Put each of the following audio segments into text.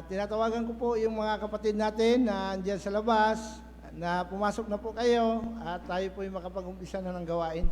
Tinatawagan ko po yung mga kapatid natin na andyan sa labas na pumasok na po kayo at tayo po yung makapag-umpisa na ng gawain.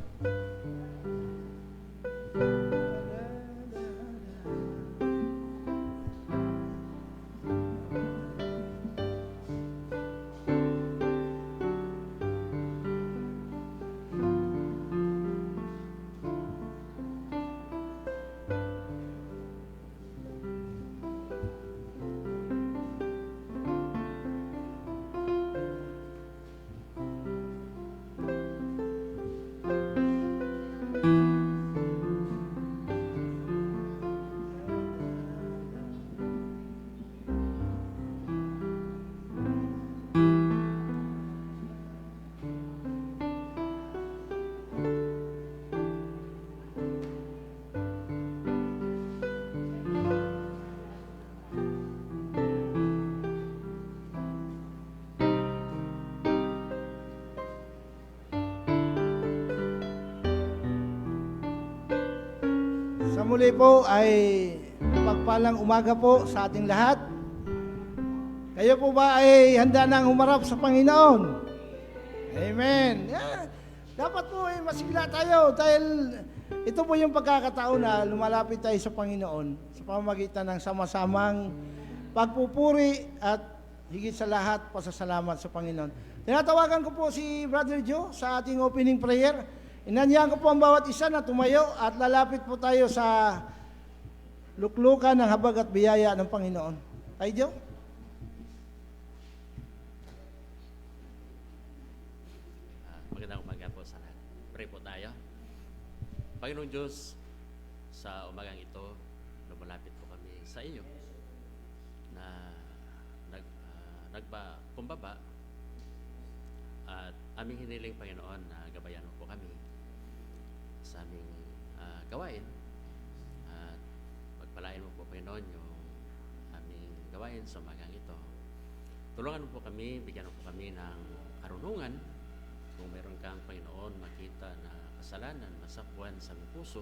Sa muli po ay pagpalang umaga po sa ating lahat. Kayo po ba ay handa nang humarap sa Panginoon? Amen. Dapat po ay masigla tayo dahil ito po yung pagkakataon na lumalapit tayo sa Panginoon sa pamamagitan ng sama-samang pagpupuri at higit sa lahat pasasalamat sa Panginoon. Tinatawagan ko po si Brother Joe sa ating opening prayer. Inanyahan ko po ang bawat isa na tumayo at lalapit po tayo sa luklukan ng habag at biyaya ng Panginoon. Tayo, Joe? Magandang umaga po sa lahat. Pray po tayo. Panginoong Diyos, sa umagang ito, lumalapit po kami sa iyo na nagpakumbaba at aming hiniling, Panginoon, na gabayan mo po kami sa aming gawain at pagpalain mo po, Panginoon, yung aming gawain sa umagang ito. Tulungan mo po kami, bigyan mo po kami ng karunungan. Kung meron kang, Panginoon, makita na kasalanan, masakwan sa aming puso,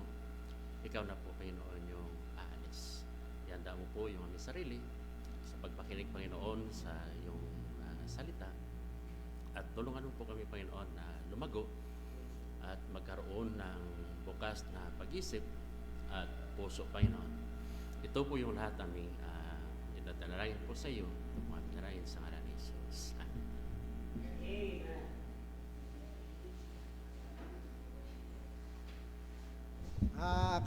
ikaw na po, Panginoon, yung aalis. Ihanda mo po yung aming sarili sa pagpakinig, Panginoon, sa iyong salita. At tulungan mo po kami, Panginoon, na lumago at magkaroon ng bukas na pag-isip at puso, Panginoon. Ito po yung lahat aming idadalangin po sa iyo. Mga pinarahin sa ngalan ni Jesus. Amen.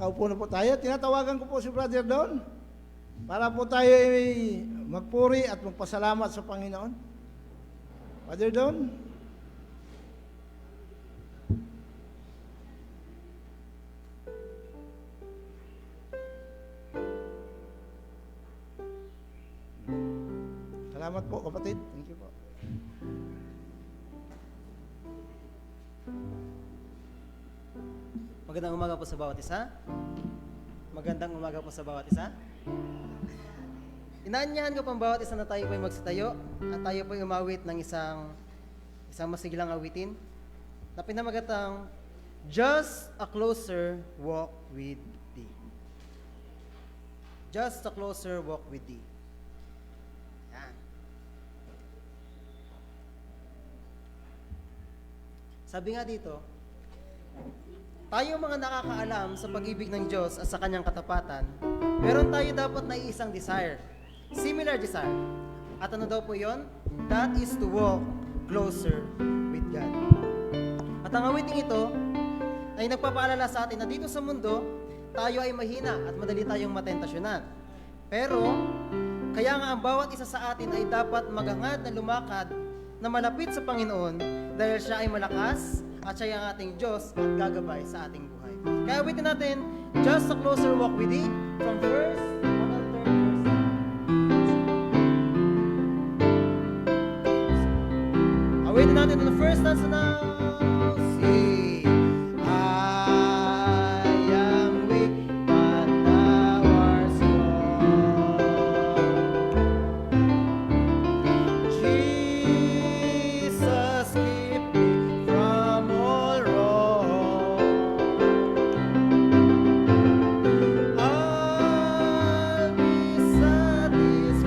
Kaupo na po tayo. Tinatawagan ko po si Brother Don para po tayo ay magpuri at magpasalamat sa Panginoon. Brother Don? Salamat po, kapatid. Thank you po. Magandang umaga po sa bawat isa. Magandang umaga po sa bawat isa. Inaanyahan ko pang bawat isa na tayo po ay magsitayo at tayo po ay umawit ng isang masiglang awitin na pinamagatang Just a Closer Walk with Thee. Just a Closer Walk with Thee. Yan. Sabi nga dito, tayo mga nakakaalam sa pag-ibig ng Diyos at sa Kanyang katapatan, meron tayo dapat na isang desire. Similar desire. At ano daw po yon? That is to walk closer with God. At ang awiting ito ay nagpapaalala sa atin na dito sa mundo, tayo ay mahina at madali tayong matentasyonan. Pero, kaya nga ang bawat isa sa atin ay dapat maghangad na lumakad na malapit sa Panginoon dahil siya ay malakas at siya ang ating Diyos at gagabay sa ating buhay. Kaya awitin natin, Just a Closer Walk with Thee from verse 103. Awitin natin on the first stanza now. See, I am weak, but Thou art strong. Jesus, keep me from all wrong. I'll be satisfied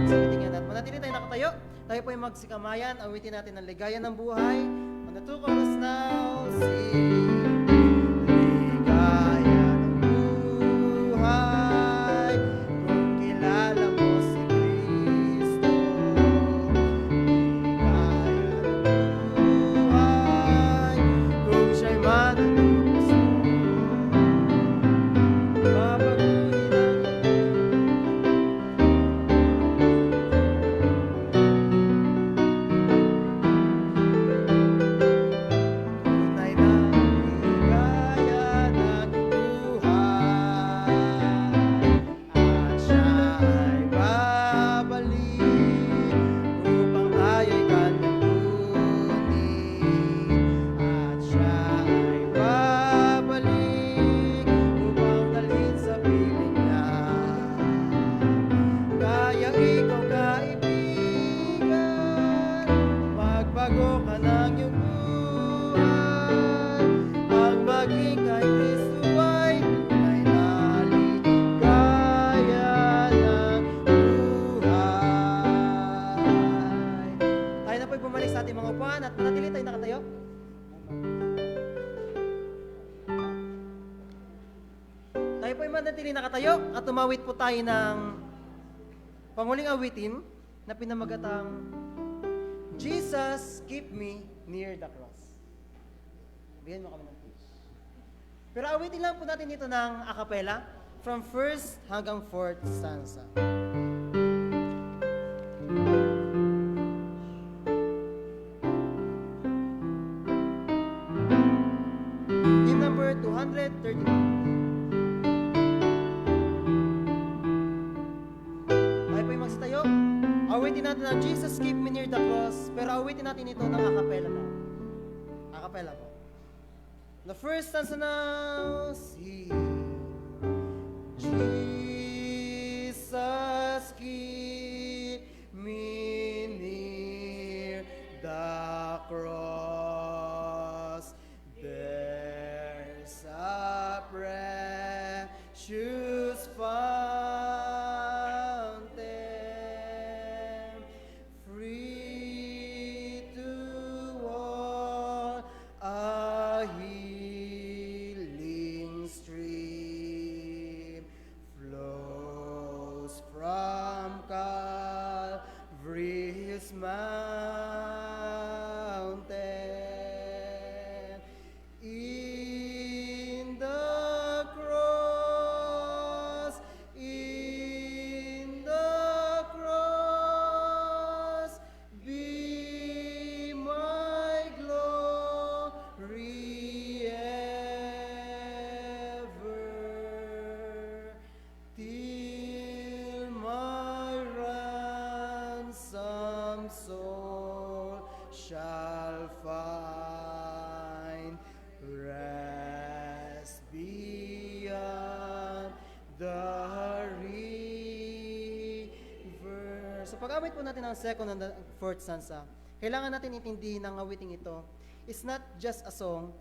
sagutin yan. At manatili tayo nakatayo. Tayo po ay magsikamayan. Awitin natin ang ligaya ng buhay. On the two chorus now, sing. Ligaya ng buhay, kung kilala mo si Kristo. Ligaya ng buhay, kung siya'y mananubos mo. Mapaguhin tunay na ligaya ng buhay, at siya ay babalik upang tayo'y kanyang kunin. At siya ay babalik upang dalhin sa piling niya. Kaya ikaw, kaibigan, magbago ka ng iyong buhay. Ang maging kay Kristo ay tunay na ligaya ng buhay. Tayo na po'y bumalik sa ating mga upuan at manatili tayo nakatayo. Tayo po'y manatili nakatayo at tumawit po tayo ng panguling awitin na pinamagatang Jesus, keep me near the cross. Bigyan mo kami ng push. Pero awitin lang po natin ito ng acapella from 1st hanggang 4th stanza. Hymn number 231. Tayo po yung magsitayo. Awitin natin ang Jesus, keep me near the cross. Pero awitin natin ito ng acapella na. Acapella po. The first stanza now, sing. Jesus, keep me near the cross. There's a precious fountain, free to all, a healing stream flows from Calvary's mountain. In the cross, be my glory ever, till my ransom soul shall find rest beyond the river. So pag-awit po natin ang second and the fourth stanza, kailangan natin intindihin ang awiting ito. It's not just a song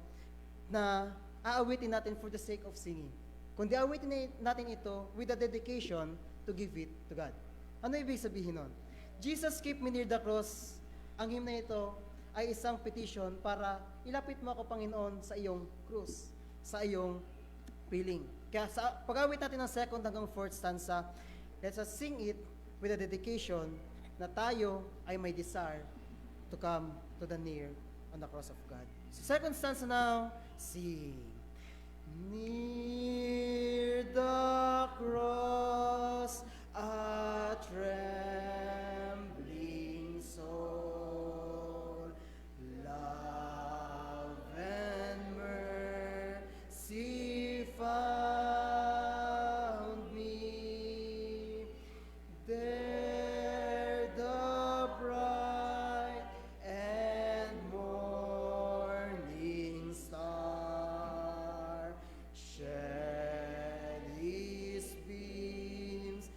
na aawitin natin for the sake of singing, kundi aawitin natin ito with a dedication to give it to God. Ano ibig sabihin nun? Jesus, keep me near the cross. Ang hymn na ito ay isang petition para ilapit mo ako, Panginoon, sa iyong krus, sa iyong piling. Kaya sa pag-awit natin ng second hanggang fourth stanza, let's us sing it with a dedication na tayo ay may desire to come to the near on the cross of God. So second stanza now, sing. Near the cross, a trembling soul, love and mercy found me. There the bright and morning star shed his beams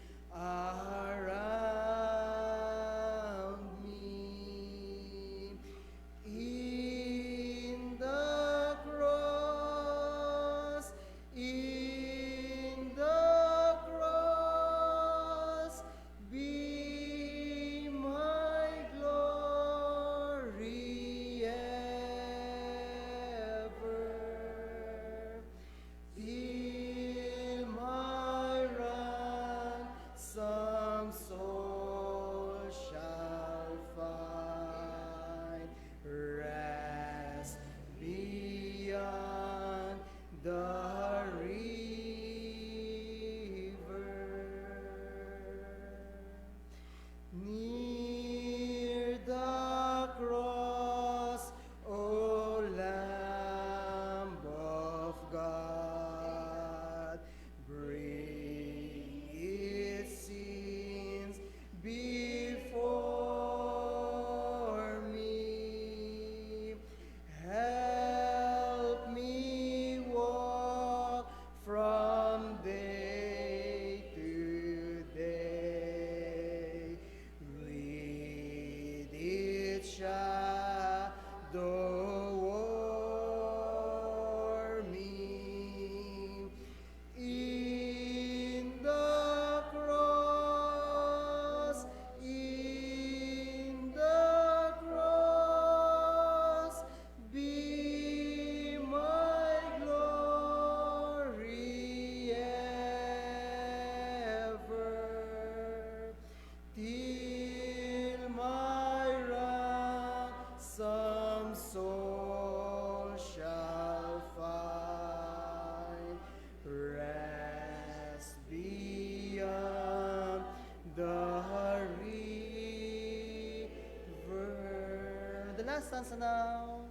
last stanza now.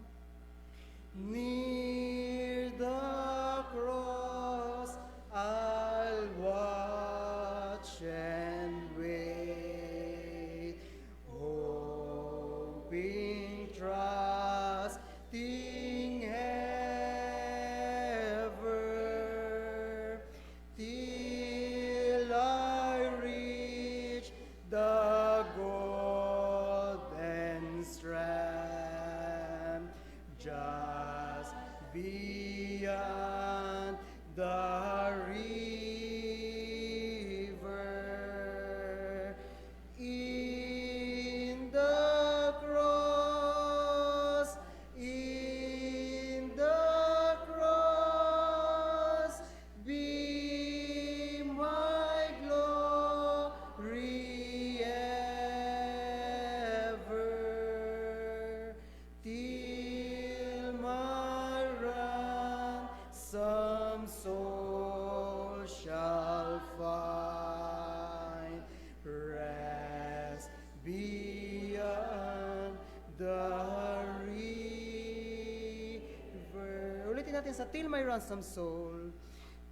Near the cross, I'll watch and wait, hoping, trusting ever, till I reach the golden strand, just beyond the river. In the cross, in the cross, be my glory ever, till my ransom soul shall find rest beyond the river. Ulitin natin sa till my ransom soul.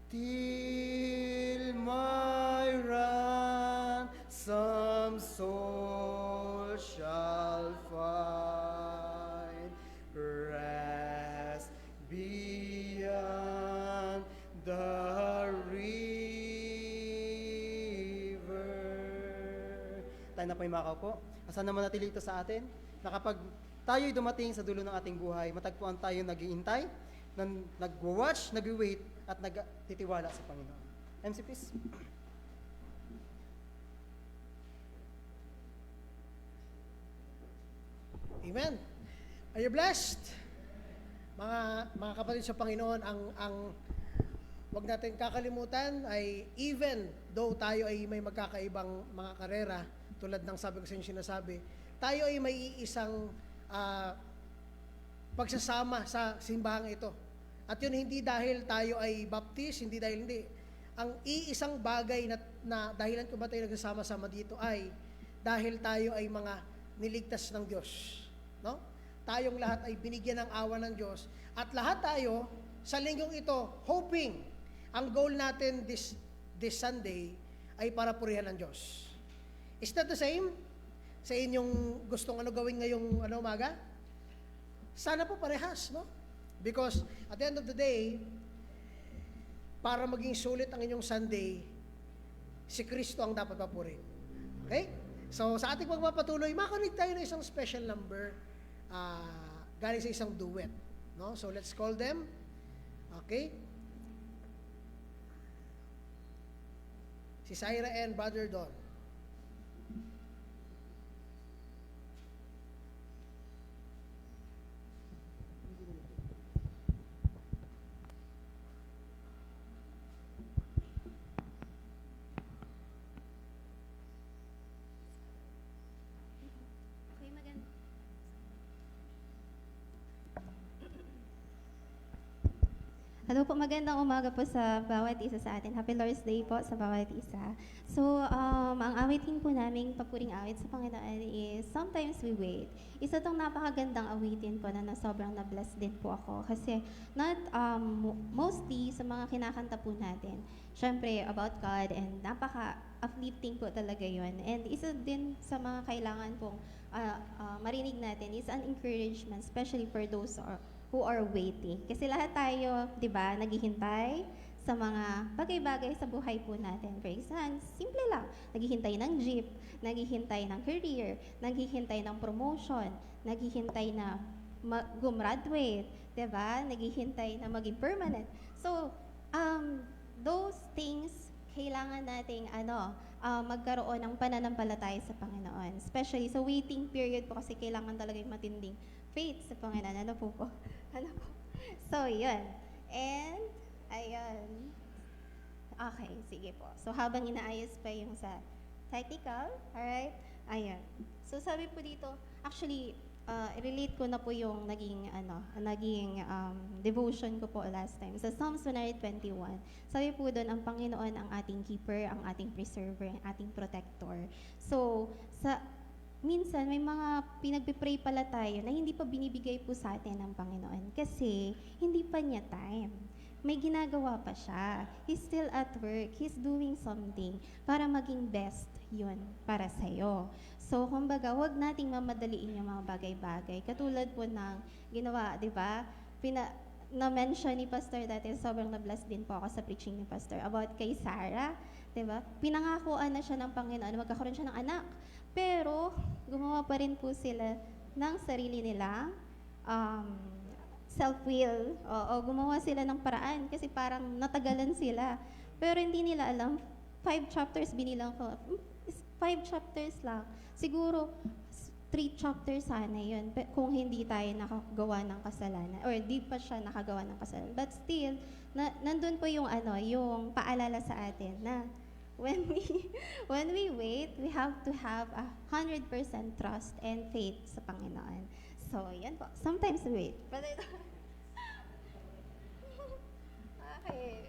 Till my ransom soul shall find rest beyond the river. Tayo na po yung makaupo. Asan naman natili ito sa atin? Na kapag tayo'y dumating sa dulo ng ating buhay, matagpuan tayo nag-iintay, nag-watch, nag-wait, at nagtitiwala sa Panginoon. MC, please. Amen. Are you blessed? Mga kapatid sa Panginoon, ang wag natin kakalimutan ay even though tayo ay may magkakaibang mga karera, tulad ng sabi ko sa inyo sinasabi, tayo ay may isang pagsasama sa simbahang ito. At yun hindi dahil tayo ay baptist, hindi dahil hindi. Ang iisang bagay na dahilan kung ba tayo nagsasama-sama dito ay dahil tayo ay mga niligtas ng Diyos. No? Tayong lahat ay binigyan ng awa ng Diyos. At lahat tayo, sa linggong ito, hoping, ang goal natin this Sunday ay para purihan ng Diyos. Is that the same? Sa inyong gustong gawin ngayong umaga? Sana po parehas, no? Because at the end of the day, para maging sulit ang inyong Sunday, si Kristo ang dapat papurihin. Okay? So sa ating pagpapatuloy, makanig tayo ng isang special number galing sa isang duet. No? So let's call them. Okay? Si Syra and Brother Don. Okay, maganda. Hello po, magandang umaga po sa bawat isa sa atin. Happy Lord's Day po sa bawat isa. So, ang awitin po naming papuring awit sa Panginoon is Sometimes We Wait. Isa tong napakagandang awitin po na sobrang na-bless din po ako. Kasi mostly sa mga kinakanta po natin, syempre about God and napaka-uplifting po talaga yun. And isa din sa mga kailangan pong marinig natin is an encouragement, especially for those who are waiting. Kasi lahat tayo, di ba, naghihintay sa mga bagay-bagay sa buhay po natin. For example, simple lang, naghihintay ng jeep, naghihintay ng career, naghihintay ng promotion, naghihintay na gumraduate, di ba, naghihintay na maging permanent. So, those things, kailangan nating magkaroon ng pananampalataya sa Panginoon. Especially sa waiting period po kasi kailangan talaga yung matinding faith sa Panginoon. Ano po? So, yun. And, ayun. Okay, sige po. So, habang inaayos pa yung sa technical, alright? Ayun. So, sabi po dito, actually, relate ko na po yung naging devotion ko po last time. Sa Psalms 121, sabi po doon, ang Panginoon ang ating keeper, ang ating preserver, ang ating protector. So, minsan may mga pinagpipray pala tayo na hindi pa binibigay po sa atin ng Panginoon kasi hindi pa niya time. May ginagawa pa siya. He's still at work. He's doing something para maging best yun para sa'yo. So, kumbaga, huwag nating mamadaliin yung mga bagay-bagay. Katulad po ng ginawa, di ba? Na-mention ni Pastor dati, sobrang na-bless din po ako sa preaching ni Pastor about kay Sarah. Di ba? Pinangakuan na siya ng Panginoon, magkakaroon siya ng anak. Pero, gumawa pa rin po sila ng sarili nila, self-will. O gumawa sila ng paraan kasi parang natagalan sila. Pero hindi nila alam, 5 chapters binilang ko. 5 chapters lang. Siguro, 3 chapters sana yun kung hindi tayo nakagawa ng kasalanan or di pa siya nakagawa ng kasalanan. But still, nandun po yung yung paalala sa atin na when we wait, we have to have 100% trust and faith sa Panginoon. So, yan po. Sometimes we wait. But okay.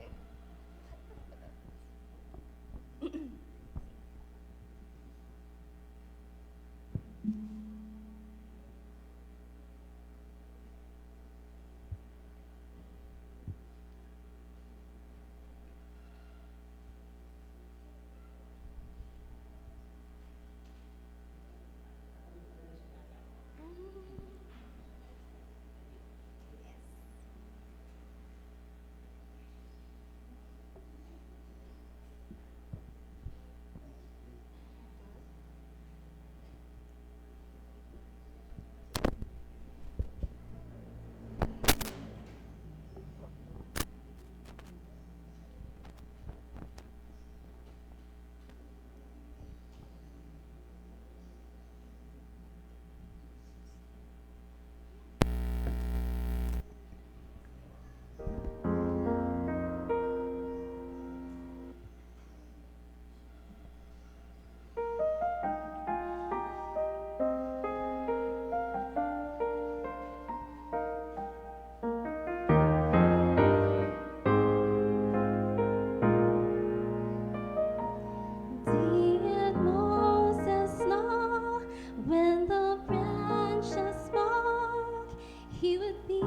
Did Moses know when the branches spoke, he would be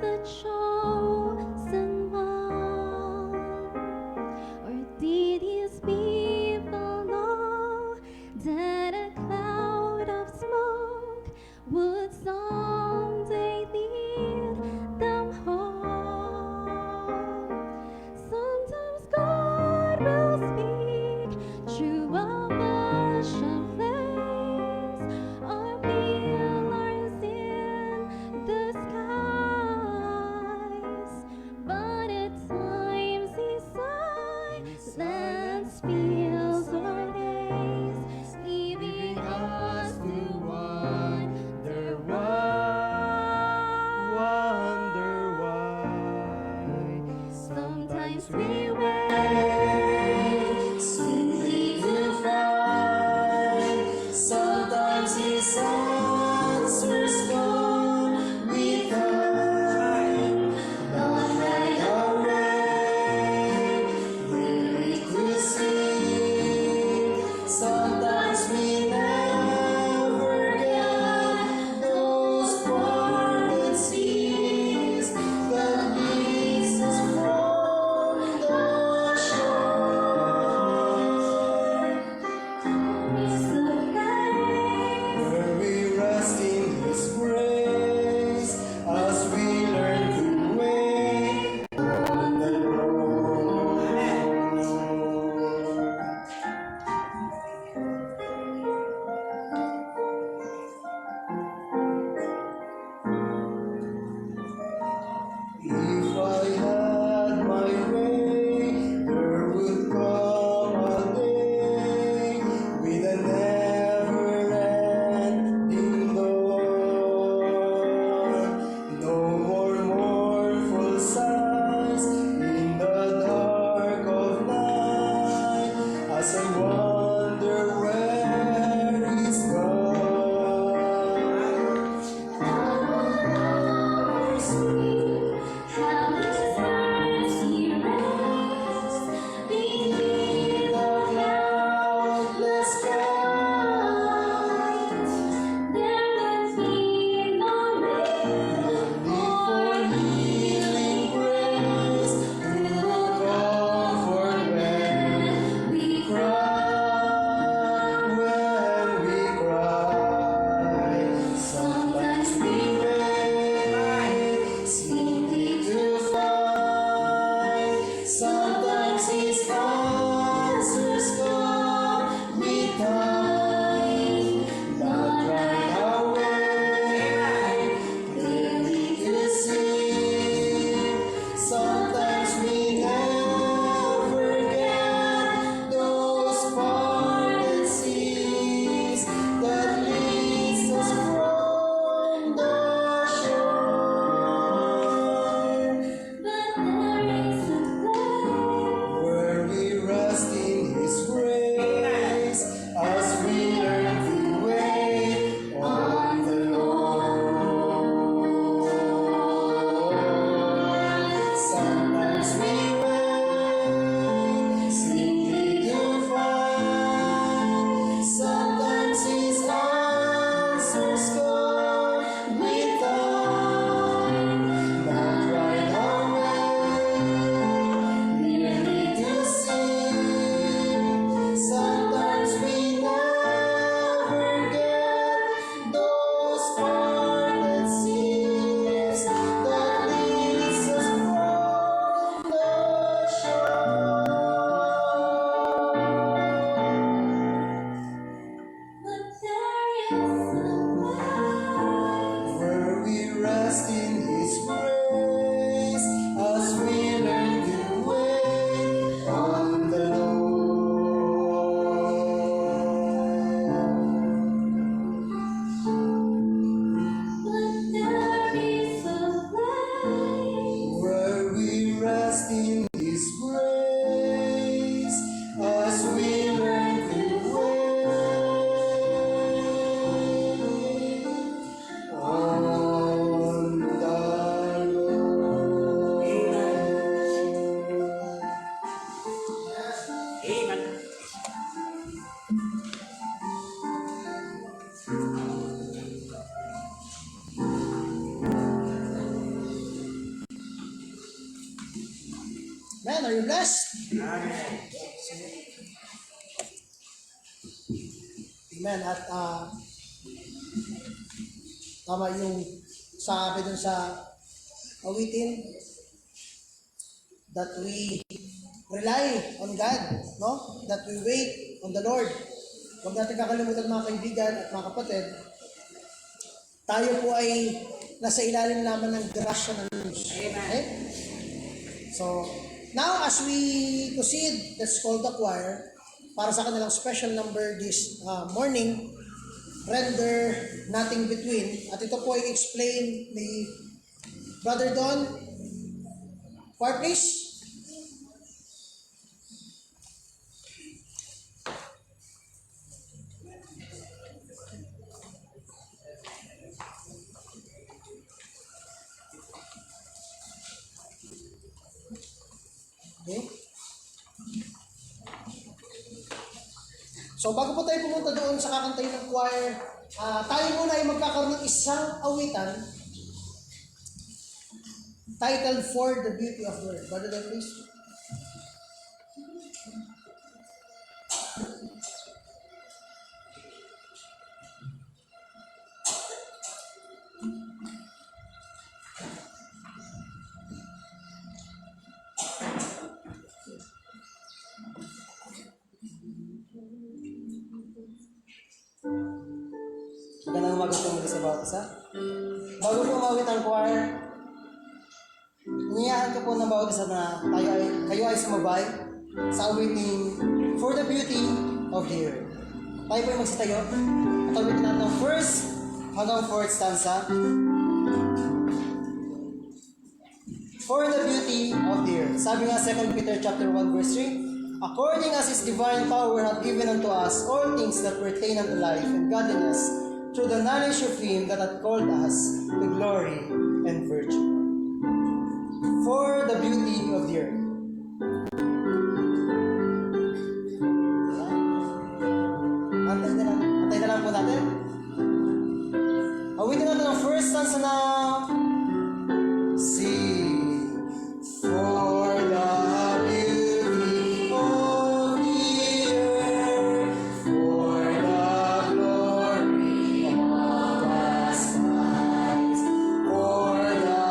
the chosen one? Or did his people know that a cloud of smoke would someday lead them home? Sometimes God will speak through a bush of flames or pillars in the sky. Man, are you blessed? Amen. At tama yung sabi dun sa awitin that we rely on God, no? That we wait on the Lord. Huwag natin kakalimutan mga kaibigan at mga kapatid, tayo po ay nasa ilalim lamang ng grasya ng Diyos. Okay? So, now as we proceed, let's call the choir para sa kanilang special number this morning, Render Nothing Between. At ito po ay explain ni Brother Don. Choir please. Okay. So bago po tayo pumunta doon sa kakantay ng choir, tayo muna ay magkakaroon ng isang awitan titled For the Beauty of the Word. Brother Don, please. Magandang umaga po muli sa bawat isa. Bago po umawit ang choir, iniyahan ko po ng bawat isa na kayo ay sumabay sa awiting For the Beauty of the Earth. Tayo po ay magsitayo at awitin natin ang first hanggang fourth stanza. For the Beauty of the Earth. Sabi nga 2 Peter chapter 1 verse 3, according as His divine power hath given unto us all things that pertain unto life and godliness, through the knowledge of Him that hath called us to glory and virtue. For the beauty of the earth. Antay na lang po natin. Awitin natin ang first stanza na See for the beauty of the earth, for the glory of the skies, for the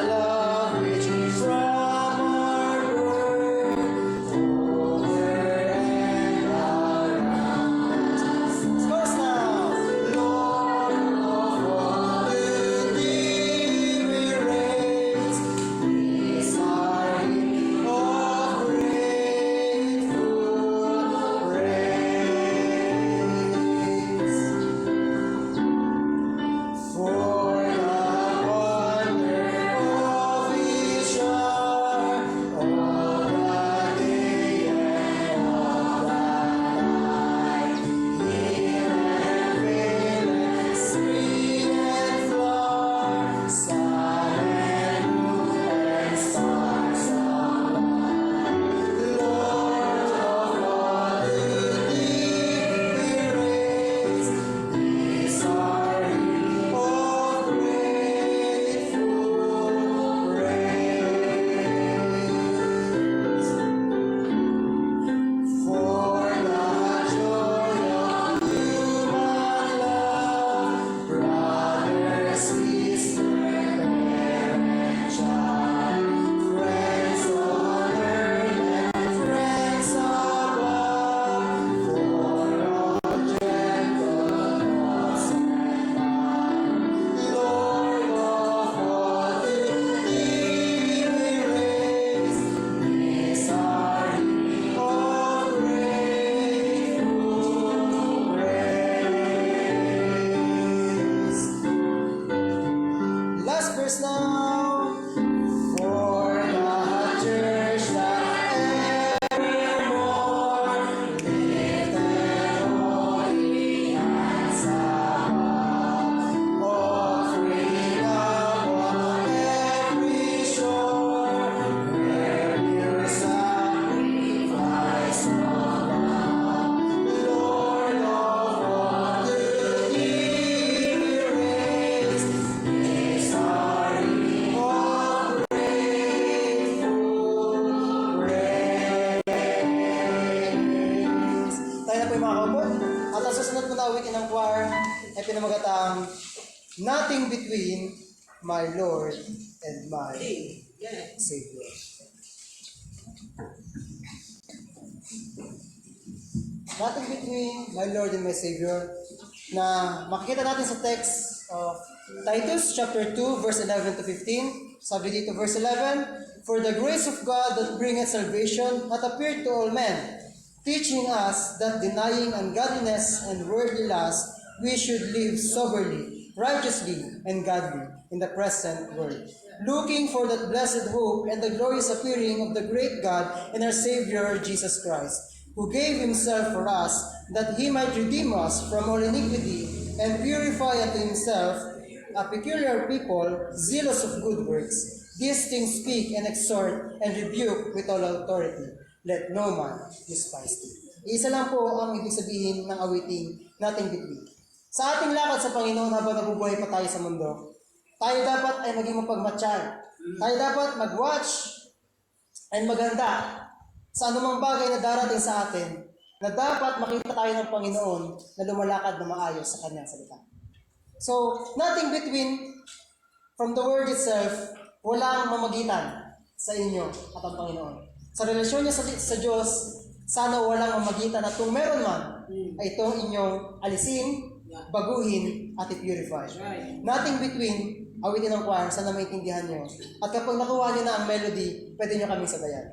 love which from our birth over and around us. Goes now, Lord of all the deep we raise, these are of grateful praise. For the wonder of His shower, all the day and all the night, here and vale, street and flower, sun and moon and stars alight. Lord of all the deep we raise, these are of grateful praise. For the joy of human love, brothers, sisters, parents, child, friends on earth and friends above, for all gentle thoughts and minds, Lord of all the deep we raise, these are of grateful praise. Last verse now. For the church that evermore lifted holy hands above, offering up on every shore, where pure sacrifice of love. Lord of all the deep we raise, these are of grateful praise. awitin ng choir ay pinamagatang Nothing Between My Lord and My Savior. Nothing Between My Lord and My Savior na makikita natin sa text of Titus chapter 2 verse 11 to 15. Sabi dito verse 11, "For the grace of God that bringeth salvation hath appeared to all men, teaching us that denying ungodliness and worldly lust, we should live soberly, righteously, and godly in the present world, looking for that blessed hope and the glorious appearing of the great God and our Savior Jesus Christ, who gave himself for us, that he might redeem us from all iniquity and purify unto himself a peculiar people, zealous of good works. These things speak and exhort and rebuke with all authority. Let no man despise thee." Isa lang po ang ibig sabihin ng awiting Nothing Between. Sa ating lakad sa Panginoon habang nabubuhay pa tayo sa mundo, tayo dapat ay maging mapagmatsyag. Tayo dapat mag-watch and maghanda sa anumang bagay na darating sa atin, na dapat makita tayo ng Panginoon na lumalakad na maayos sa Kanyang salita. So, nothing between, from the word itself, walang mamagitan sa inyo at ang Panginoon. Sa relasyon niya sa Diyos, sana walang mamagitan at kung meron man, ay itong inyong alisin, baguhin, at i-purify. Nothing between, awitin ng choir, sana maintindihan nyo. At kapag nakuha nyo na ang melody, pwede nyo kaming sabayan.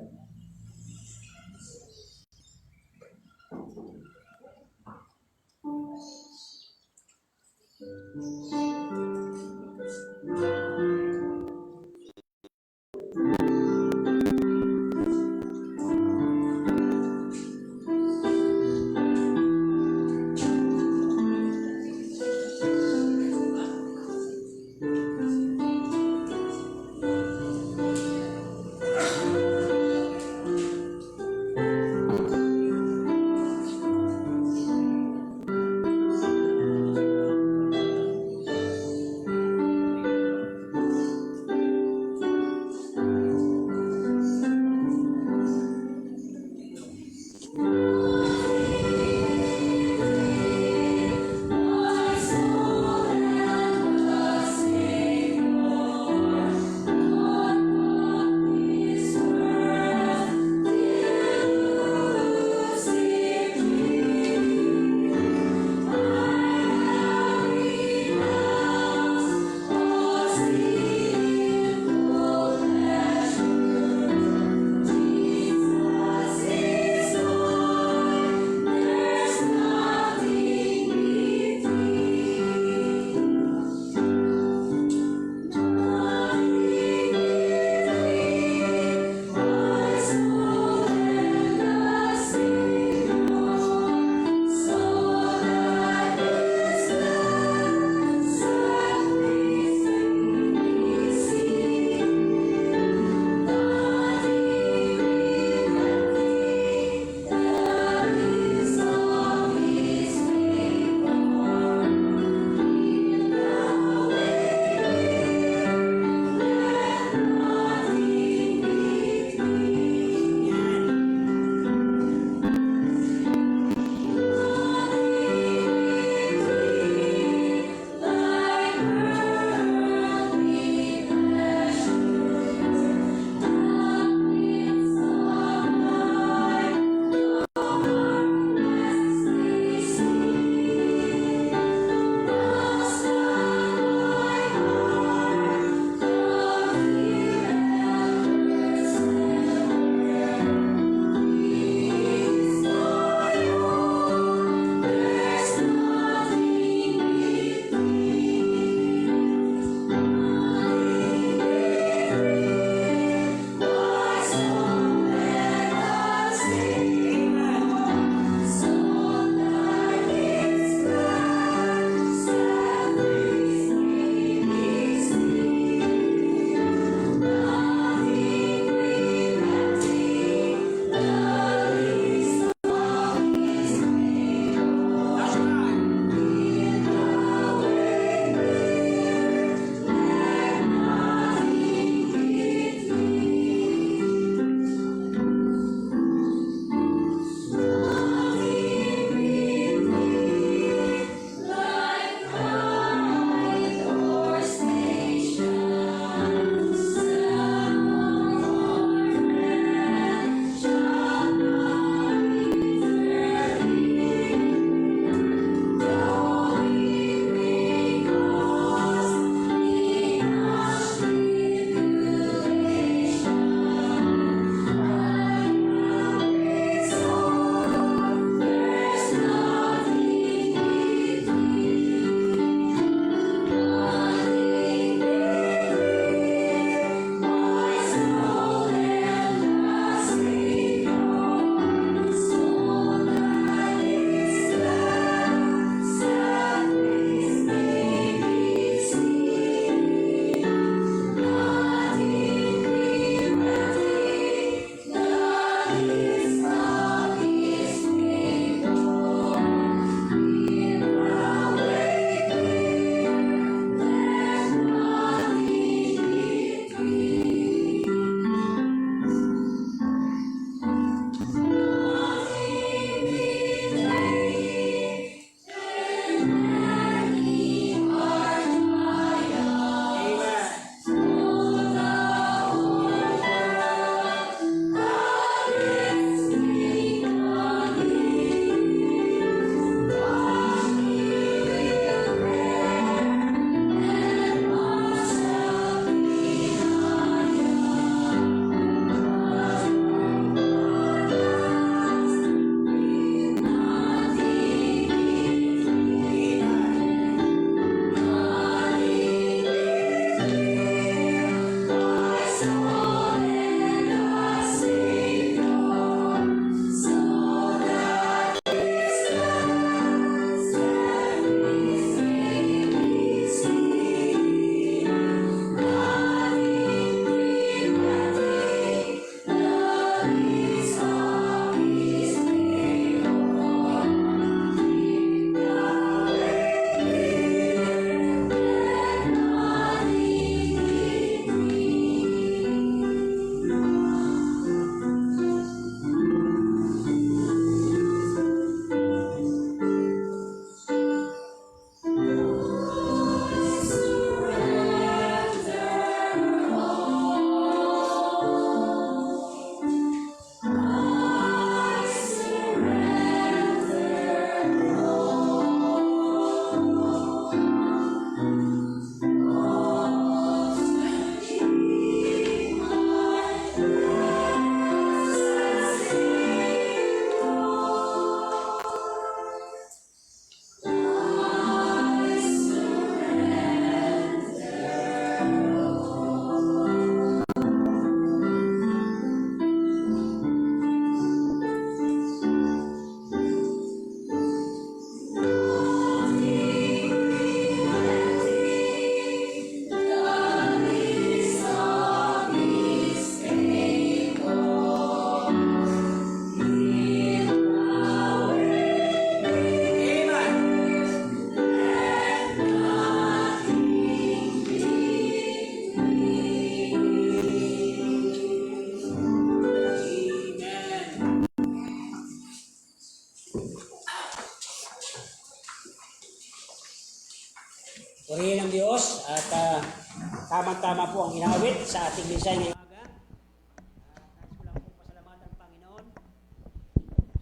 tamang-tama po ang inaawit sa ating mensahe ngayong umaga. Nais ko lang po pasalamatan ang Panginoon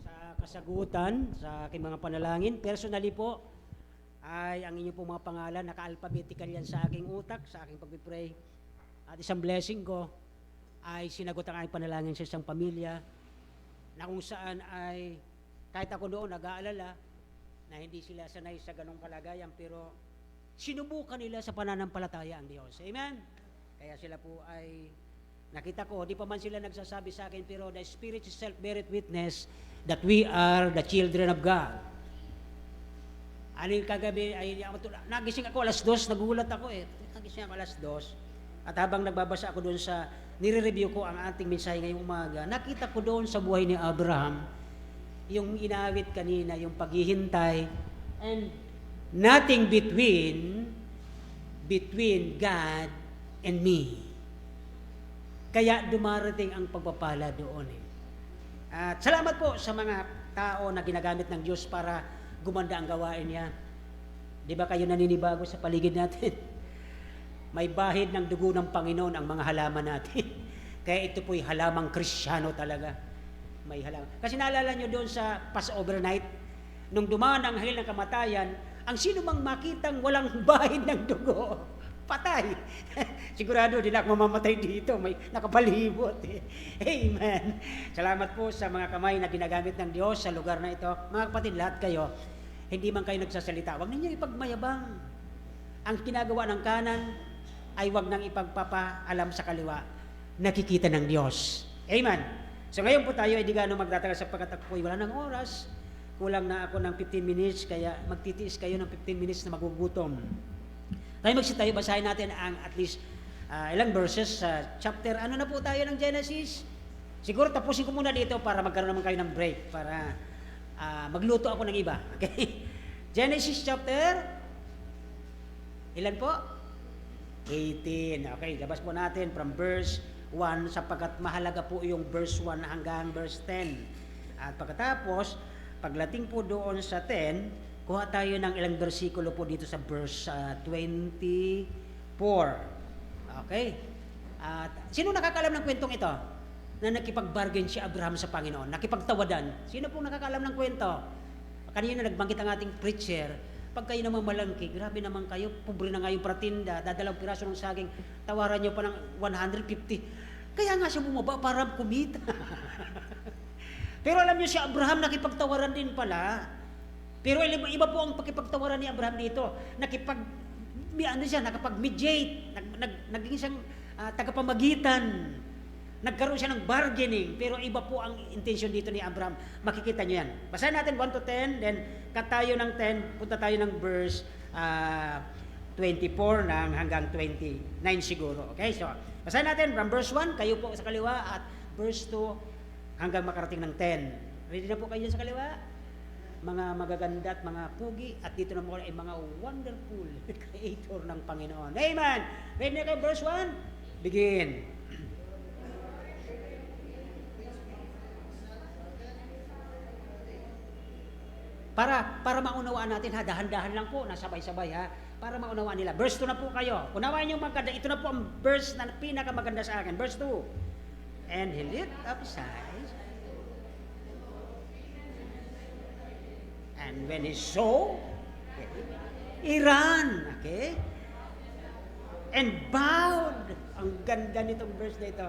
sa kasagutan sa aking mga panalangin. Personally po, ay ang inyong pong mga pangalan, naka-alphabetical yan sa aking utak, sa aking pag-pray. At isang blessing ko ay sinagot ang aking panalangin sa isang pamilya na kung saan ay kahit ako doon nag-aalala na hindi sila sanay sa ganong kalagayan, pero sinubukan nila sa pananampalataya ang Diyos. Amen? Kaya sila po ay nakita ko, di pa man sila nagsasabi sa akin, pero the Spirit itself beareth witness that we are the children of God. Ano yung kagabi, ay nagising ako alas 2, nagulat ako nagising ako alas 2, at habang nagbabasa ako doon sa, nire-review ko ang ating mensahe ngayong umaga, nakita ko doon sa buhay ni Abraham, yung inawit kanina, yung paghihintay, and nothing between God and me. Kaya dumarating ang pagpapala doon. At salamat po sa mga tao na ginagamit ng Diyos para gumanda ang gawain niya. Di ba kayo naninibago sa paligid natin? May bahid ng dugo ng Panginoon ang mga halaman natin. Kaya ito po'y halamang Kristyano talaga. May halaman. Kasi naalala nyo doon sa Passover night, nung dumaan ang anghel ng kamatayan, ang sino mang makitang walang bahid ng dugo, patay. Sigurado din ako mamamatay dito, may nakapalibot. Amen. Salamat po sa mga kamay na ginagamit ng Diyos sa lugar na ito. Mga kapatid, lahat kayo, hindi man kayo nagsasalita, huwag ninyo ipagmayabang. Ang ginagawa ng kanan ay huwag nang ipagpapaalam sa kaliwa. Nakikita ng Diyos. Amen. So ngayon po tayo ay di gaano magtatagal sapagkat ako'y wala ng oras. Kulang na ako ng 15 minutes, kaya magtitiis kayo ng 15 minutes na magugutom. Tayo basahin natin ang at least ilang verses sa chapter, ano na po tayo ng Genesis? Siguro tapusin ko muna dito para magkaroon naman kayo ng break, para magluto ako ng iba. Okay? Genesis chapter, ilan po? 18. Okay, labas po natin from verse 1 sapagkat mahalaga po yung verse 1 hanggang verse 10. At pagkatapos, pagdating po doon sa 10, kuha tayo ng ilang bersikulo po dito sa verse 24. Okay? At sino nakakaalam ng kwentong ito? Na nakipag-bargain si Abraham sa Panginoon, nakipagtawadan. Sino po nakakaalam ng kwento? Kanina nagbanggit ang ating preacher, pag kayo naman malangki, grabe naman kayo, pobre na nga yung pratinda, dadalawang piraso ng saging, tawaran nyo pa ng 150. Kaya nga siya bumaba para kumita. Pero alam nyo si Abraham nakipagtawaran din pala. Pero iba po ang pakipagtawaran ni Abraham dito. Nakapag-mediate, naging siyang tagapamagitan. Nagkaroon siya ng bargaining, pero iba po ang intention dito ni Abraham. Makikita nyo yan. Basahin natin 1 to 10, then cut tayo ng 10, punta tayo ng verse 24 hanggang 29 siguro. Okay, so basahin natin from verse 1, kayo po sa kaliwa, at verse 2 hanggang makarating ng 10. Ready na po kayo sa kaliwa? Mga magaganda at mga pugi, at dito na po ay mga wonderful creator ng Panginoon. Amen! Ready na kayo, verse 1? Begin. Para maunawaan natin, dahan-dahan lang po, nasabay-sabay para maunawaan nila. Verse 2 na po kayo. Unawaan niyo maganda. Ito na po ang verse na pinakamaganda sa akin. Verse 2. And he lift up his eyes, and when he saw, he ran, okay? And bowed. Ang ganda nitong verse na ito.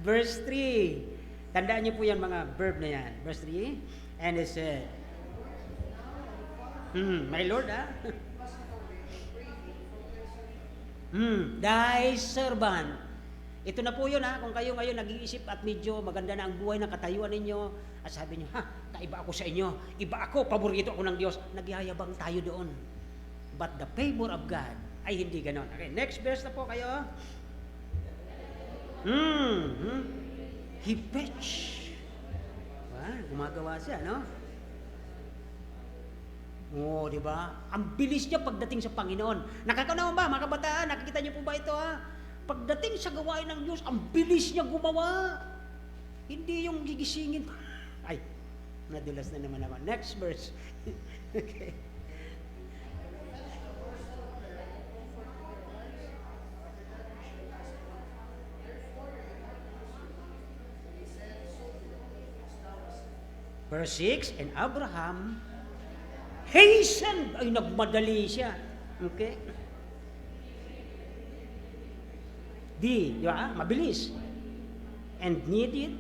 Verse 3. Tandaan niyo po yan, mga verb na yan. Verse 3. And he said, my Lord, thy servant. Ito na po yun, kung kayo ngayon nag-iisip at medyo maganda na ang buhay ng katayuan ninyo, at sabi niyo, kaiba ako sa inyo, iba ako, paborito ako ng Diyos, nagyayabang tayo doon. But the favor of God ay hindi ganon. Okay, next verse na po kayo. He fetched. Gumagawa siya, no? Di ba? Ang bilis niya pagdating sa Panginoon. Nakakanawa ba, mga kabataan? Nakikita niyo po ba ito, Pagdating sa gawain ng Diyos, ang bilis niya gumawa. Hindi yung gigisingin. Ay, nadulas na naman ako. Next verse. Okay. Verse 6, and Abraham hastened, ay nagmadali siya. Okay? Di ba? Mabilis. And needed.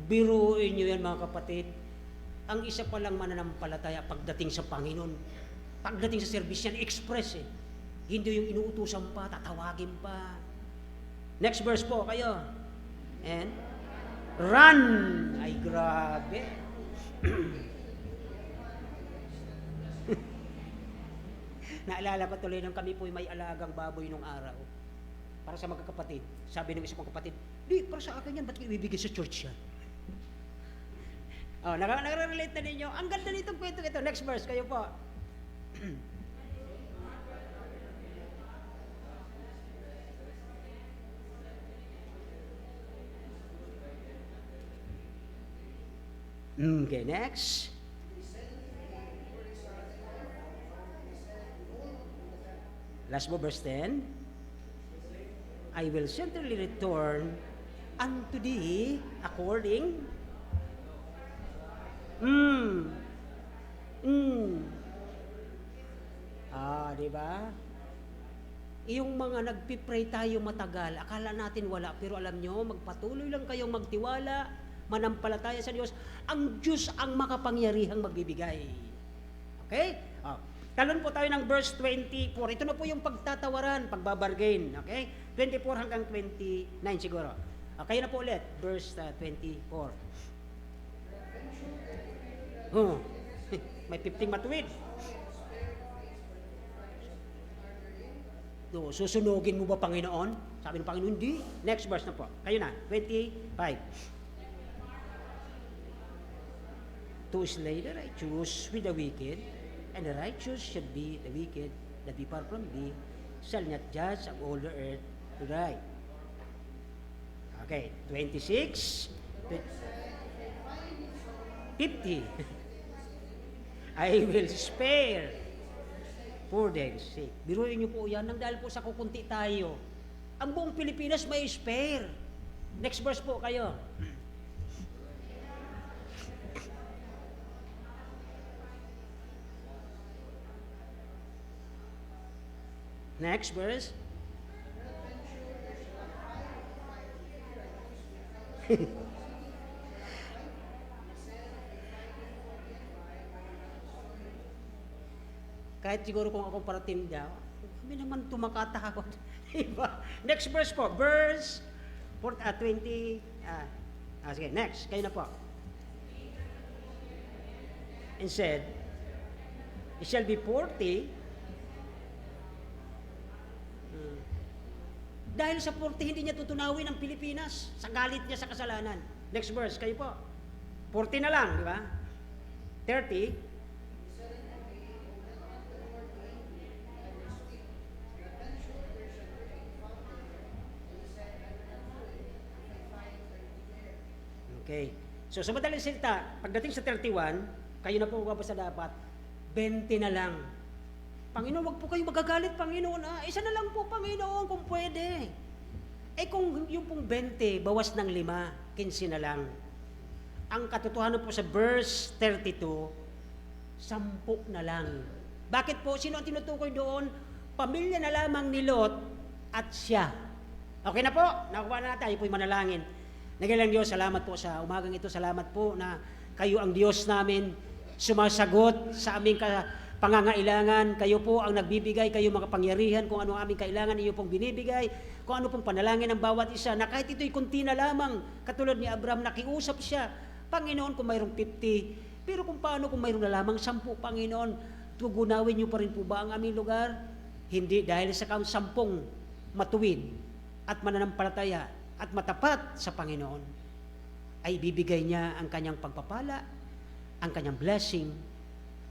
Biruin nyo yan mga kapatid. Ang isa palang mananampalataya pagdating sa Panginoon, pagdating sa service yan, express eh. Hindi yung inuutusan pa, tatawagin pa. Next verse po kayo. And run. Ay grabe. Naalala ko tuloy nang kami po may alagang baboy nung araw. Para sa magkakapatid. Sabi ng isa kong kapatid, di, para sa akin yan, ba't ko ibibigay sa church yan? Oh, nakarelate na ninyo. Ang ganda nitong kwento ito. Next verse, kayo po. Okay, next. Last mo, verse 10. I will certainly return unto thee according. Di ba? Yung mga nagpipray tayo matagal, akala natin wala, pero alam nyo, magpatuloy lang kayong magtiwala, manampalataya sa Diyos. Ang Diyos ang makapangyarihang magbibigay. Okay? Talon po tayo ng verse 24. Ito na po yung pagtatawaran, pagbabargain. Okay? 24 hanggang 29 siguro. Okay na po ulit. Verse 24. May 15 matuwid. Susunugin mo ba, Panginoon? Sabi ng Panginoon, hindi. Next verse na po. Kayo na. 25. To slay the righteous with the wicked, and the righteous should be the wicked that be far from thee, shall not judge of all the earth to right. Okay, 26, 50. I will spare for their sake. Biruin niyo po yan, nang dahil po sa kukunti tayo, ang buong Pilipinas may spare. Next verse po kayo. Next verse. Kahit siguro kung ako parating daw, kami naman tumakatahod. Diba? Next verse po. Verse 20. Sige, next. Kayo na po. And said, it shall be 40. Dahil sa 40, hindi niya tutunawin ang Pilipinas sa galit niya sa kasalanan. Next verse, kayo po. 40 na lang, di ba? 30. Okay. So, sa madaling salita, pagdating sa 31, kayo na po mababasa dapat, 20 na lang. Panginoon, wag po kayo magagalit, Panginoon. Isa na lang po, Panginoon, kung pwede. Kung yung pong 20, bawas ng 5, 15 na lang. Ang katotohanan po sa verse 32, 10 na lang. Bakit po? Sino ang tinutukoy doon? Pamilya na lamang ni Lot at siya. Okay na po? Nakuha na natin. Tayo po'y manalangin. Nagilang Diyos, salamat po sa umagang ito. Salamat po na kayo ang Diyos namin, sumasagot sa aming pangangailangan. Kayo po ang nagbibigay, kayo makapangyarihan kung ano ang aming kailangan, iyo pong binibigay, kung ano pong panalangin ng bawat isa, na kahit ito'y kunti na lamang, katulad ni Abraham, nakiusap siya, Panginoon, kung mayroong 50, pero kung paano kung mayroong na lamang 10, Panginoon, tugunawin niyo pa rin po ba ang aming lugar? Hindi, dahil sa 10 matuwid at mananampalataya at matapat sa Panginoon, ay bibigay niya ang kanyang pagpapala, ang kanyang blessing,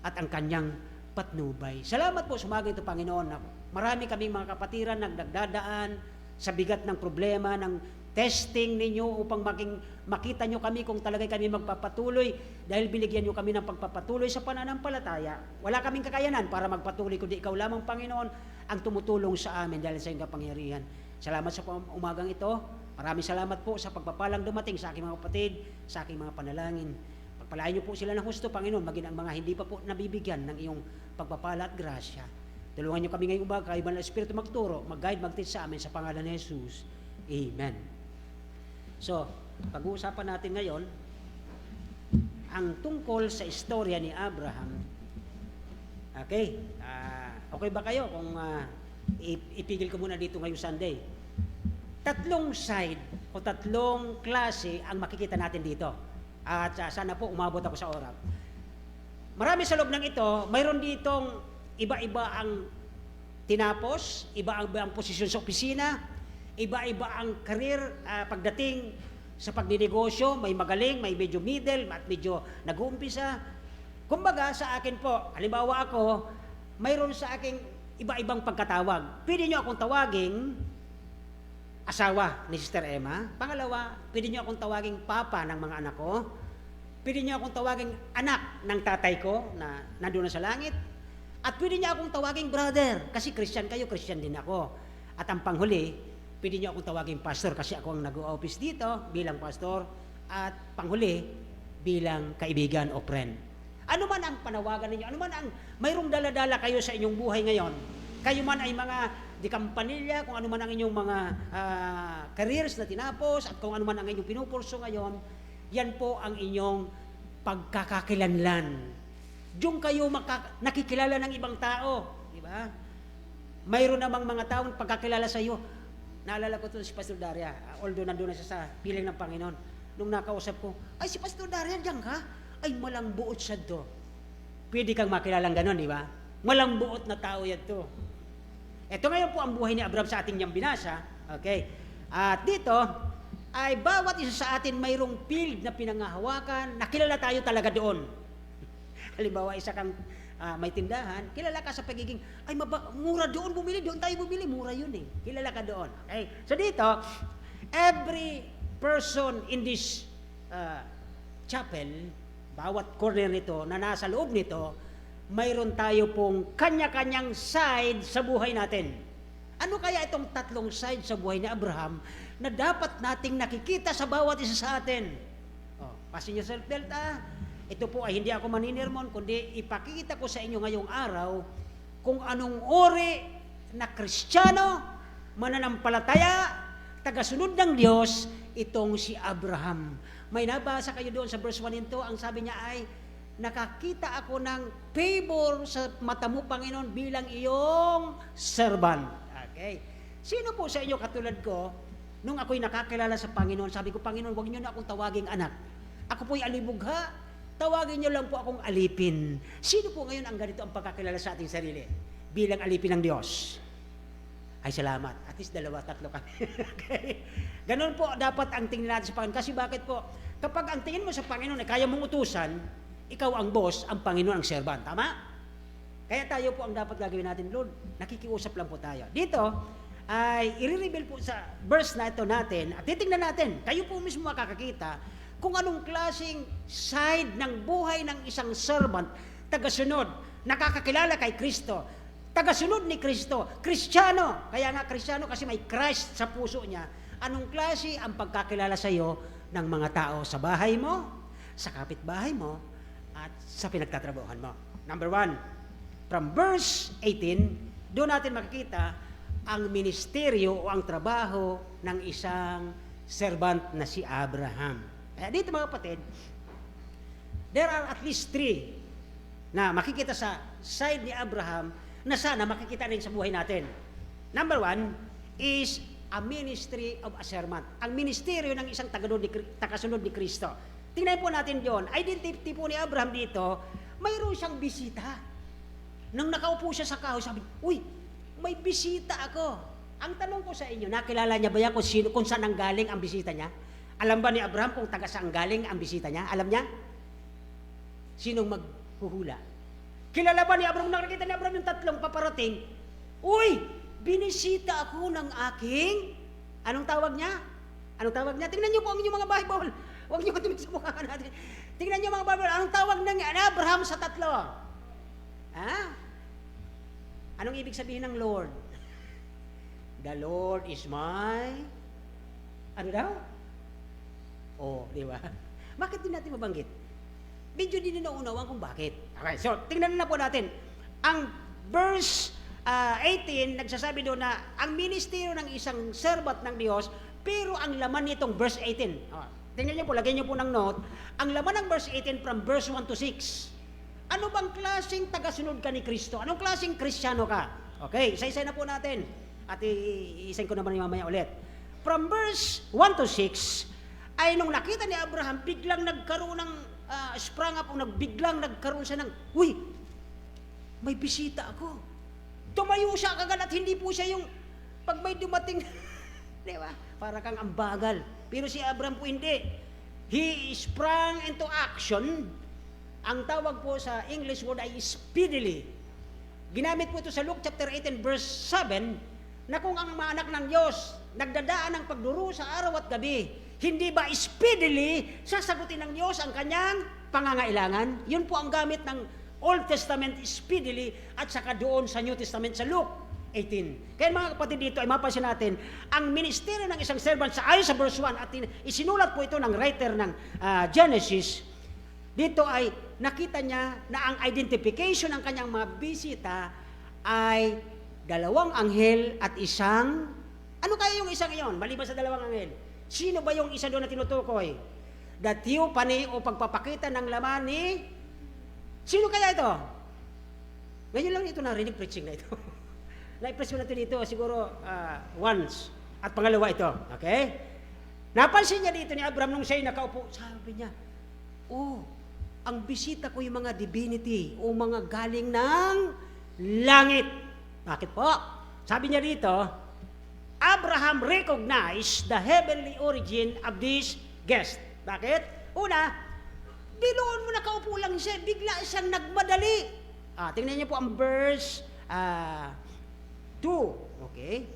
at ang kanyang patnubay. Salamat po sa umaga ito, Panginoon. Marami kaming mga kapatiran nagdadaan sa bigat ng problema, ng testing ninyo upang makita nyo kami kung talaga kami magpapatuloy dahil binigyan nyo kami ng pagpapatuloy sa pananampalataya. Wala kaming kakayanan para magpatuloy, kundi ikaw lamang, Panginoon, ang tumutulong sa amin dahil sa iyong kapangyarihan. Salamat sa umagang ito. Maraming salamat po sa pagpapalang dumating sa aking mga kapatid, sa aking mga panalangin. Pagpalain niyo po sila ng husto, Panginoon, maging ang mga hindi pa po nabibigyan ng iyong pagpapala at grasya. Tulungan niyo kami ngayong umaga, kayo Banal na Espiritu magturo, mag-guide, mag-teach sa amin sa pangalan ni Jesus. Amen. So, pag-uusapan natin ngayon ang tungkol sa istorya ni Abraham. Okay? Okay ba kayo kung ipigil ko muna dito ngayong Sunday? Tatlong side o tatlong klase ang makikita natin dito. At sana po umabot ako sa oras. Marami sa loob ng ito, mayroon ditong iba-iba ang tinapos, iba-iba ang posisyon sa opisina, iba-iba ang career pagdating sa pagninegosyo, may magaling, may medyo middle, at medyo nag-uumpisa. Kumbaga sa akin po, halimbawa ako, mayroon sa aking iba-ibang pagkatawag. Pwede nyo akong tawaging asawa ni Sister Emma. Pangalawa, pwede nyo akong tawaging papa ng mga anak ko. Pwede nyo akong tawaging anak ng tatay ko na nandun na sa langit. At pwede nyo akong tawaging brother, kasi Christian kayo, Christian din ako. At ang panghuli, pwede nyo akong tawaging pastor, kasi ako ang nag-o-office dito bilang pastor. At panghuli, bilang kaibigan o friend. Ano man ang panawagan ninyo, ano man ang mayroong dala-dala kayo sa inyong buhay ngayon, kayo man ay mga di kampanilya, kung ano man ang inyong mga careers na tinapos, at kung ano man ang inyong pinupurso ngayon, yan po ang inyong pagkakakilanlan. Diyon kayo nakikilala ng ibang tao, di ba? Mayroon namang mga taong pagkakilala sa iyo. Naalala ko ito si Pastor Daria, although nandun na siya sa piling ng Panginoon. Nung nakausap ko, ay si Pastor Daria, diyan ka? Ay malang buot siya to. Pwede kang makilalang ganon, di ba? Malang buot na tao yan to. Ito ngayon po ang buhay ni Abraham sa ating niyang binasa. Okay? At dito, ay bawat isa sa atin mayroong field na pinangahawakan, nakilala tayo talaga doon. Halimbawa, isa kang may tindahan, kilala ka sa pagiging, ay mura doon bumili, doon tayo bumili, mura yun eh. Kilala ka doon. Okay? So dito, every person in this chapel, bawat corner nito, na nasa loob nito, mayroon tayo pong kanya-kanyang side sa buhay natin. Ano kaya itong tatlong side sa buhay ni Abraham na dapat nating nakikita sa bawat isa sa atin? Pasin yourself, Delta. Ito po ay hindi ako maninirmon, kundi ipakita ko sa inyo ngayong araw kung anong uri na Kristiyano, mananampalataya, tagasunod ng Diyos, itong si Abraham. May nabasa kayo doon sa verse 1 and 2, ang sabi niya ay, nakakita ako ng favor sa mata mo, Panginoon, bilang iyong servant. Okay. Sino po sa inyo katulad ko, nung ako'y nakakilala sa Panginoon, sabi ko, Panginoon, huwag niyo na akong tawaging anak. Ako po'y alibugha, tawagin niyo lang po akong alipin. Sino po ngayon ang ganito ang pagkakilala sa ating sarili? Bilang alipin ng Diyos. Ay, salamat. At least 2-3 kami. Okay. Ganon po dapat ang tingin natin sa Panginoon. Kasi bakit po? Kapag ang tingin mo sa Panginoon ay kaya mong utusan, ikaw ang boss, ang Panginoon ang servant. Tama? Kaya tayo po ang dapat gagawin natin, Lord. Nakikiusap lang po tayo. Dito, ay i-reveal po sa verse na ito natin, at titingnan natin, kayo po mismo makakakita, kung anong klaseng side ng buhay ng isang servant, tagasunod, nakakakilala kay Kristo, tagasunod ni Kristo, Kristiyano. Kaya nga Kristiyano kasi may Christ sa puso niya. Anong klase ang pagkakilala sa iyo ng mga tao sa bahay mo, sa kapitbahay mo, at sa pinagtatrabahuhan mo. Number 1, from verse 18, doon natin makikita ang ministeryo o ang trabaho ng isang servant na si Abraham. Kaya dito mga kapatid, there are at least 3 na makikita sa side ni Abraham na sana makikita rin sa buhay natin. Number 1 is a ministry of a servant. Ang ministeryo ng isang tagasunod ni Kristo. Tingnan po natin yon. Identity po ni Abraham dito, mayroon siyang bisita. Nang nakaupo siya sa kahoy, sabi, uy, may bisita ako. Ang tanong ko sa inyo, nakilala niya ba yan kung saan ang galing ang bisita niya? Alam ba ni Abraham kung taga saan galing ang bisita niya? Alam niya? Sinong maghuhula? Kilala ba ni Abraham, nakikita ni Abraham yung 3 paparating, uy, binisita ako ng aking, anong tawag niya? Anong tawag niya? Tingnan niyo po ang inyong mga Bible. Huwag niyo tumingin sa mukha natin. Tingnan niyo mga Bible. Anong tawag ng Abraham sa 3? Ha? Anong ibig sabihin ng Lord? The Lord is my Ano daw? Oh, di ba? Bakit din natin mabanggit? Medyo din nauunawaan kung bakit. Okay, so tingnan na po natin. Ang verse 18, nagsasabi doon na ang ministeryo ng isang servant ng Diyos, pero ang laman nitong verse 18. Tingnan niyo po, lagyan niyo po ng note. Ang laman ng verse 18 from verse 1 to 6. Ano bang klaseng tagasunod ka ni Kristo? Anong klaseng Kristiyano ka? Okay, isa-isa na po natin. At iisayin ko naman yung mamaya ulit. From verse 1 to 6, ay nung nakita ni Abraham, biglang nagkaroon ng sprang up, biglang nagkaroon siya ng, uy, may bisita ako. Tumayo siya kagad at hindi po siya yung, pag may dumating, di ba? Para kang ambagal. Pero si Abraham po hindi. He sprang into action. Ang tawag po sa English word ay speedily. Ginamit po ito sa Luke chapter 18 verse 7, na kung ang mga anak ng Diyos nagdadaan ng pagduro sa araw at gabi, hindi ba speedily sasagutin ng Diyos ang kanyang pangangailangan? Yun po ang gamit ng Old Testament, speedily, at saka doon sa New Testament sa Luke 18. Kaya mga kapatid, dito ay mapansin natin ang ministeryo ng isang servant sa ayon sa verse 1 at isinulat po ito ng writer ng Genesis. Dito ay nakita niya na ang identification ng kanyang mga bisita ay dalawang anghel at isang, ano kaya yung isang iyon? Maliban sa dalawang anghel, sino ba yung isa doon na tinutukoy? The theophany o pagpapakita ng laman ni, sino kaya ito? Ngayon lang ito narinig preaching na ito. Na-preach ko na ito dito siguro once. At pangalawa ito. Okay? Napansin niya dito ni Abraham nung siya'y nakaupo. Sabi niya, oh, ang bisita ko yung mga divinity o mga galing ng langit. Bakit po? Sabi niya dito, Abraham recognized the heavenly origin of this guest. Bakit? Una, biloon mo nakaupo lang siya, bigla siyang nagmadali. Tingnan niyo po ang verse 2. Okay?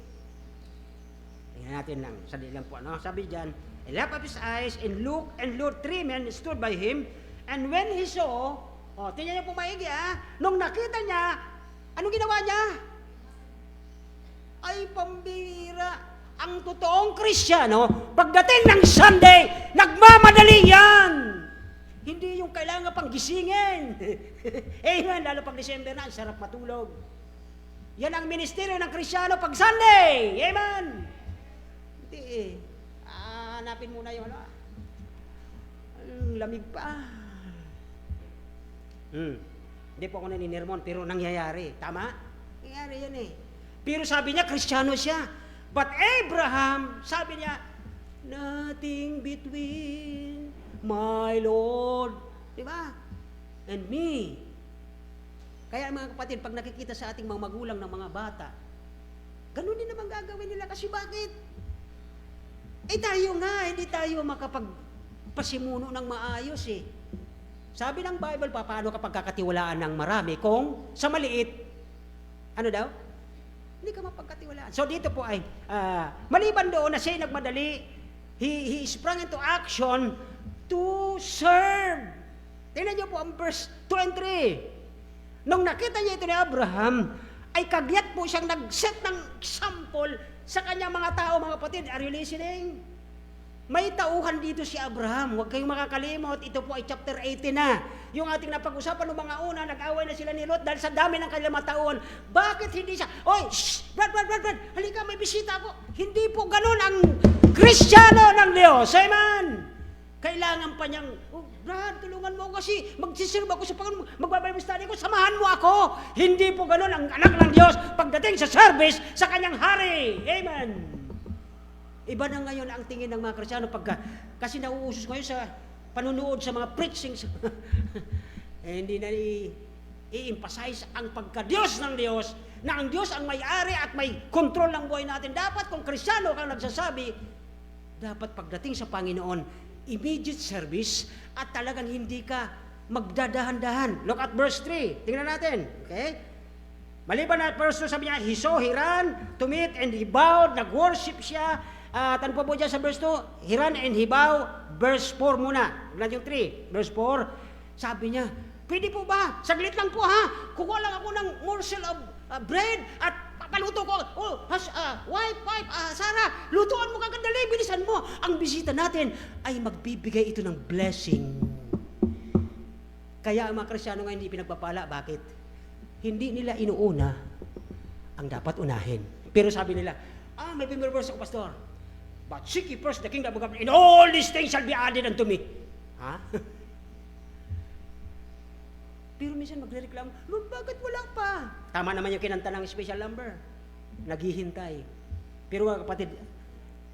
Tingnan natin lang, sadali lang po. Ano? Sabi diyan, he left up his eyes and looked, and lo, 3 men stood by him, and when he saw, tingnan niyo po maigi nung nakita niya, anong ginawa niya? Ay, pambira. Ang totoong Kristiyano, pagdating ng Sunday, nagmamadali yan. Hindi yung kailangan pang gisingin. Amen, lalo pag December na, sarap matulog. Yan ang ministeryo ng Kristiyano pag Sunday. Amen. Hindi hanapin muna yung ang lamig pa. Hindi po ako naninirmon, pero nangyayari. Tama? Nangyayari yan Pero sabi niya, Kristiyano siya. But Abraham, sabi niya, nothing between my Lord, di ba? And me. Kaya mga kapatid, pag nakikita sa ating mga magulang ng mga bata, ganun din naman gagawin nila. Kasi bakit? Tayo nga, hindi tayo makapagpasimuno ng maayos Sabi ng Bible, paano kapag kakatiwalaan ng marami kung sa maliit, ano daw? Hindi ka mapagkatiwalaan. So dito po ay, maliban doon na siya nagmadali, he sprang into action to serve. Tingnan niyo po ang verse 2 and 3. Nung nakita niya ito ni Abraham, ay kagyat po siyang nag-set ng example sa kanyang mga tao, mga kapatid. Are you listening? May tauhan dito si Abraham. Huwag kayong makakalimot. Ito po ay chapter 18 na. Yung ating napag-usapan ng mga una, nag-away na sila ni Lot dahil sa dami ng kanilang mga tauhan. Bakit hindi siya, oy, shh, Brad, halika, may bisita ako. Hindi po ganun ang Kristiyano ng Diyos. Amen? Kailangan pa niyang, Brad, tulungan mo kasi magsisirve ako sa Panginoon, magbabible study ko, samahan mo ako. Hindi po ganun ang anak ng Diyos pagdating sa service sa kanyang hari. Amen? Iba na ngayon ang tingin ng mga Kristiyano kasi nauusos ngayon sa panunood sa mga preachings. Hindi na i-emphasize ang pagka-Diyos ng Diyos, na ang Diyos ang may-ari at may kontrol ng buhay natin. Dapat kung Kristiyano kang nagsasabi, dapat pagdating sa Panginoon, immediate service at talagang hindi ka magdadahan-dahan. Look at verse 3. Tingnan natin. Okay? Maliban na verse 2, sabi niya, he saw, he ran to meet and he bowed, nag-worship siya. Tanong po dyan sa verse 2, he ran and he bowed. Verse 4 muna. Tignan yung 3. Verse 4, sabi niya, pwede po ba? Saglit lang po kukuha lang ako ng morsel of bread at papaluto ko. Wife, Sarah, lutuan mo kagad dali, bilis bilisan mo. Ang bisita natin ay magbibigay ito ng blessing. Kaya ang mga Kristiyano ngayon hindi pinagpapala. Bakit? Hindi nila inuuna ang dapat unahin. Pero sabi nila, may Bible verse ako, Pastor. But seek ye first the kingdom of God, and all these things shall be added unto me. Ha? Pero minsan magrereklamo, Lord, bakit wala pa? Tama naman yung kinanta ng special number. Naghihintay. Pero mga kapatid,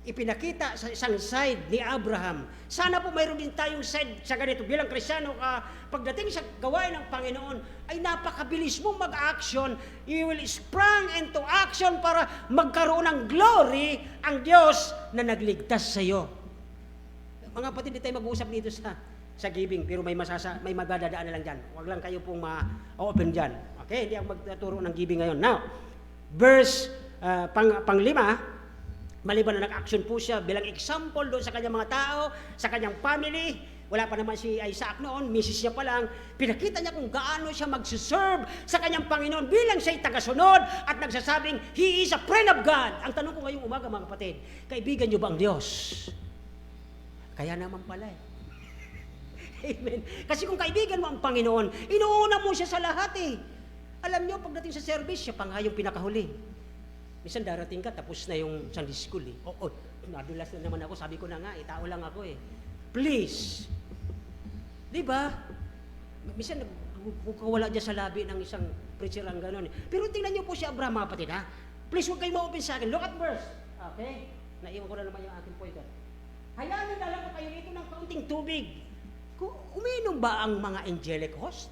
ipinakita sa isang side ni Abraham. Sana po mayroon din tayong side sa ganito. Bilang Kristiyano ka, pagdating sa gawain ng Panginoon, ay napakabilis mong mag-action. You will sprang into action para magkaroon ng glory ang Diyos na nagligtas sa iyo. Mga kapatid, di tayo mag-uusap dito sa giving, pero may magdadaan na lang dyan. Huwag lang kayo pong ma-open dyan. Okay? Hindi ako magtuturo ng giving ngayon. Now, verse pang-5, maliban na nag-action po siya bilang example doon sa kanyang mga tao, sa kanyang family. Wala pa naman si Isaac noon, misis niya pa lang. Pinakita niya kung gaano siya mag-serve sa kanyang Panginoon bilang siya'y tagasunod at nagsasabing, He is a friend of God. Ang tanong ko ngayong umaga, mga kapatid, kaibigan niyo ba ang Diyos? Kaya naman pala eh. Amen. Kasi kung kaibigan mo ang Panginoon, inuuna mo siya sa lahat eh. Alam niyo, pagdating sa service, siya pa nga yung pinakahuli. Minsan darating ka, tapos na yung Sunday school eh. Nadulas na naman ako, sabi ko na nga, tao lang ako eh. Please. Di ba? Minsan nagkawala dyan sa labi ng isang preacher ang gano'n eh. Pero tingnan niyo po si Abraham, mga kapatid, ha? Please, huwag kayo ma-open sa akin. Look at verse. Okay? Naiwan ko na naman yung aking point. Hayaan na lang ko kayo dito ng kaunting tubig. Uminom ba ang mga angelic host?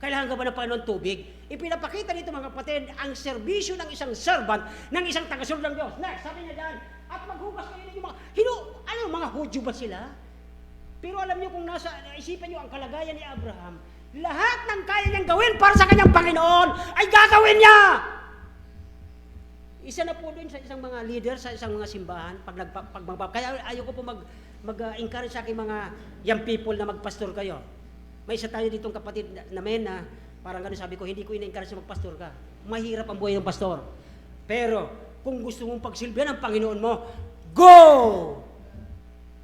Kailangan ka ba ng Panginoon tubig? Ipinapakita dito, mga kapatid, ang serbisyo ng isang servant, ng isang tagasunod ng Diyos. Next, sabi niya dyan, at maghugas kayo ng mga Hudyo ba sila? Pero alam niyo kung naisipan niyo ang kalagayan ni Abraham, lahat ng kaya niyang gawin para sa kanyang Panginoon ay gagawin niya! Isa na po doon sa isang mga leader, sa isang mga simbahan, kaya ayoko po mag-encourage sa aking mga young people na magpastor kayo. May isa tayo ditong kapatid namin na parang gano'n sabi ko, hindi ko ina-encourage na magpastor ka. Mahirap ang buhay ng pastor. Pero kung gusto mong pagsilbihan ng Panginoon mo, go!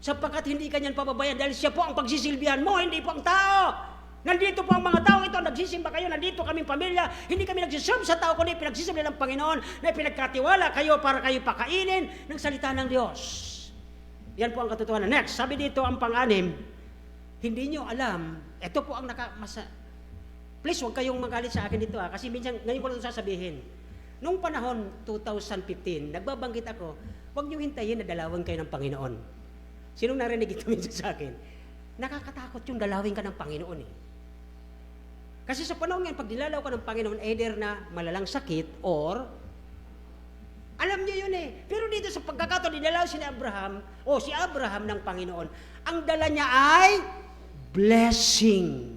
Sapagkat hindi ka niyan pababayan dahil siya po ang pagsisilbihan mo, hindi po ang tao. Nandito po ang mga tao ito, nagsisimba kayo, nandito kaming pamilya, hindi kami nagsiserve sa tao, kundi pinagsisimba ng Panginoon na pinagkatiwala kayo para kayo pakainin ng salita ng Diyos. Yan po ang katotohanan. Next, sabi dito ang pang-anim, hindi nyo alam, ito po ang please, huwag kayong magalit sa akin dito kasi minsan, ngayon ko lang sasabihin. Noong panahon 2015, nagbabanggit ako, huwag nyo hintayin na dalawin kayo ng Panginoon. Sinong narinig ito minsan sa akin? Nakakatakot yung dalawin ka ng Panginoon eh. Kasi sa panahon ngayon, pag dilalaw ka ng Panginoon, either na malalang sakit or alam niyo yun eh. Pero dito sa pagkakataon, dinalaw si Abraham ng Panginoon, ang dala niya ay blessing.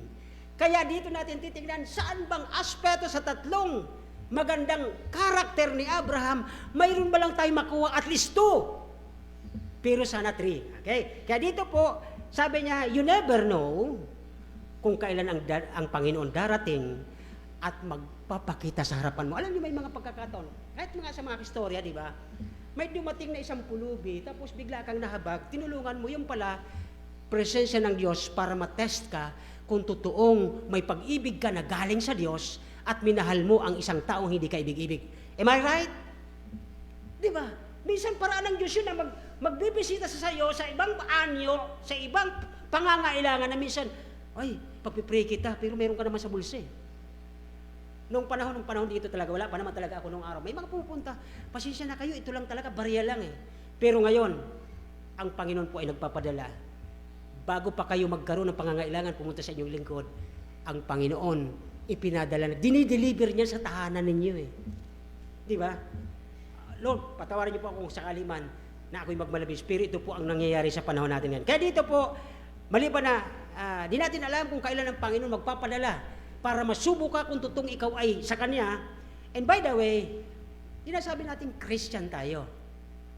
Kaya dito natin titignan, saan bang aspeto sa tatlong magandang karakter ni Abraham, mayroon ba lang tayo makuha at least 2? Pero sana 3. Okay? Kaya dito po, sabi niya, you never know kung kailan ang Panginoon darating at magpapakita sa harapan mo. Alam niyo, may mga pagkakataon, kahit mga sa mga istorya, di ba? May dumating na isang pulubi, tapos bigla kang nahabag, tinulungan mo yung pala, presensya ng Diyos para matest ka kung totoong may pag-ibig ka na galing sa Diyos at minahal mo ang isang taong hindi ka ibig-ibig. Am I right? Di ba? Minsan paraan ng Diyos yun na magbibisita sa sayo sa ibang anyo, sa ibang pangangailangan na minsan, ay, pagpipray kita, pero meron ka naman sa bulsa eh. Nung panahon dito talaga, wala pa naman talaga ako nung araw. May mga pupunta, pasensya na kayo, ito lang talaga, barya lang eh. Pero ngayon, ang Panginoon po ay nagpapadala. Bago pa kayo magkaroon ng pangangailangan, pumunta sa inyong lingkod, ang Panginoon, ipinadala na, dinideliver niya sa tahanan ninyo eh. Di ba? Lord, patawarin niyo po ako kung sakali man na ako'y magmalabis. Pero ito po ang nangyayari sa panahon natin ngayon. Kaya dito po, maliban na, di natin alam kung kailan ang Panginoon magpapadala para masubo ka kung totoong ikaw ay sa Kanya. And by the way, dinasabi natin Christian tayo.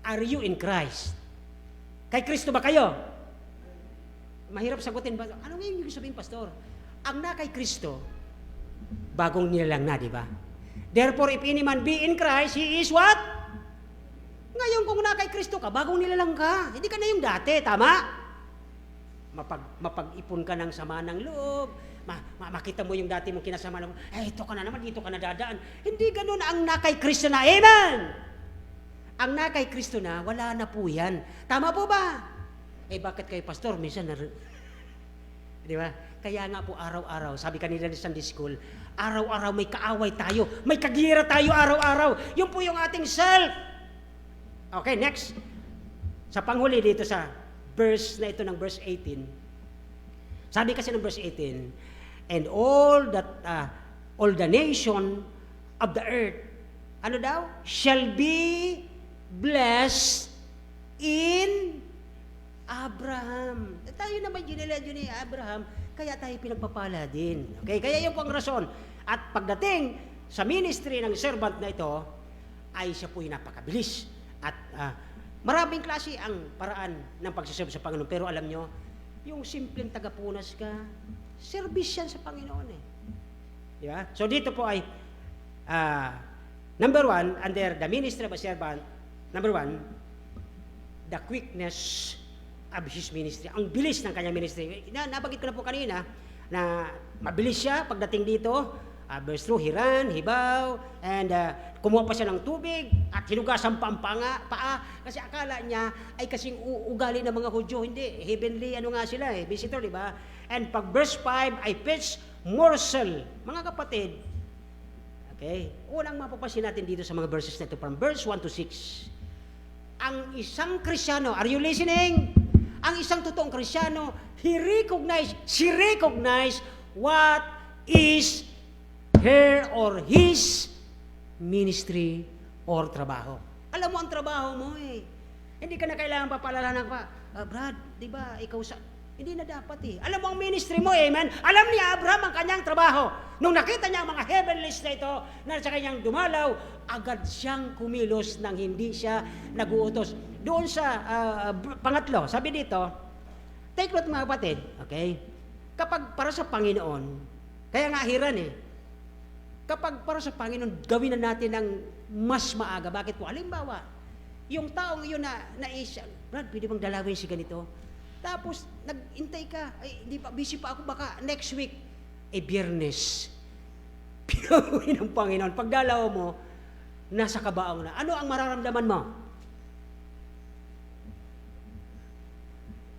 Are you in Christ? Kay Kristo ba kayo? Mahirap sagutin ba? Ano ngayon yung sabihin, Pastor? Ang na kay Kristo, bagong nilalang na, di ba? Therefore, if any man be in Christ, he is what? Ngayon kung na kay Kristo ka, bagong nilalang ka. Hindi ka na yung dati, tama? Mapag-ipon ka ng sama ng loob, makita mo yung dati mong kinasama ng, ito ka na naman, dito ka na dadaan. Hindi ganun ang nakay Kristo na, amen! Ang nakay Kristo na, wala na po yan. Tama po ba? Bakit kay pastor, minsan di ba? Kaya nga po araw-araw, sabi kanila ni Sunday School, araw-araw may kaaway tayo, may kagira tayo araw-araw. Yun po yung ating self. Okay, next. Sa panghuli dito sa verse na ito ng verse 18, sabi kasi ng verse 18, and all the nation of the earth, ano daw? Shall be blessed in Abraham. Tayo naman ginilad yun ni Abraham, kaya tayo pinagpapala din. Okay, kaya yun po ang rason. At pagdating sa ministry ng servant na ito, ay siya po'y napakabilis. At maraming klase ang paraan ng pagsiserve sa Panginoon. Pero alam nyo, yung simpleng tagapunas ka, service yan sa Panginoon eh. Di ba? So dito po ay, number one, under the ministry of a servant, number one, the quickness of his ministry. Ang bilis ng kanyang ministry. Nabanggit ko na po kanina na mabilis siya pagdating dito. Verse 2, he ran, he bowed, and kumuha pa siya ng tubig at hinugasan pa ang paa kasi akala niya ay kasing ugali ng mga Hudyo. Hindi, heavenly ano nga sila visitor, di ba? And pag verse 5, I fetched morsel. Mga kapatid, okay, unang mapapasin natin dito sa mga verses na ito from verse 1 to 6. Ang isang Kristyano, are you listening? Ang isang totoong Kristyano, she recognized what is her or his ministry or trabaho. Alam mo ang trabaho mo eh. Hindi ka na kailangan papalalanan pa. Brad, di ba, ikaw sa... Hindi na dapat eh. Alam mo ang ministry mo, amen? Alam ni Abraham ang kanyang trabaho. Nung nakita niya ang mga heavenlies na ito, na sa kanyang dumalaw, agad siyang kumilos nang hindi siya naguutos. Doon sa pangatlo, sabi dito, take note mga kapatid, okay? Kapag para sa Panginoon, kaya nga hiran eh, kapag para sa Panginoon, gawin na natin ng mas maaga. Bakit po? Halimbawa, yung taong yun na Brad, pwede bang dalawin si ganito? Tapos, nag-intay ka. Ay, hindi pa, busy pa ako, baka next week. Biyernes. Pinawin ng Panginoon. Pagdalaw mo, nasa kabaong na. Ano ang mararamdaman mo?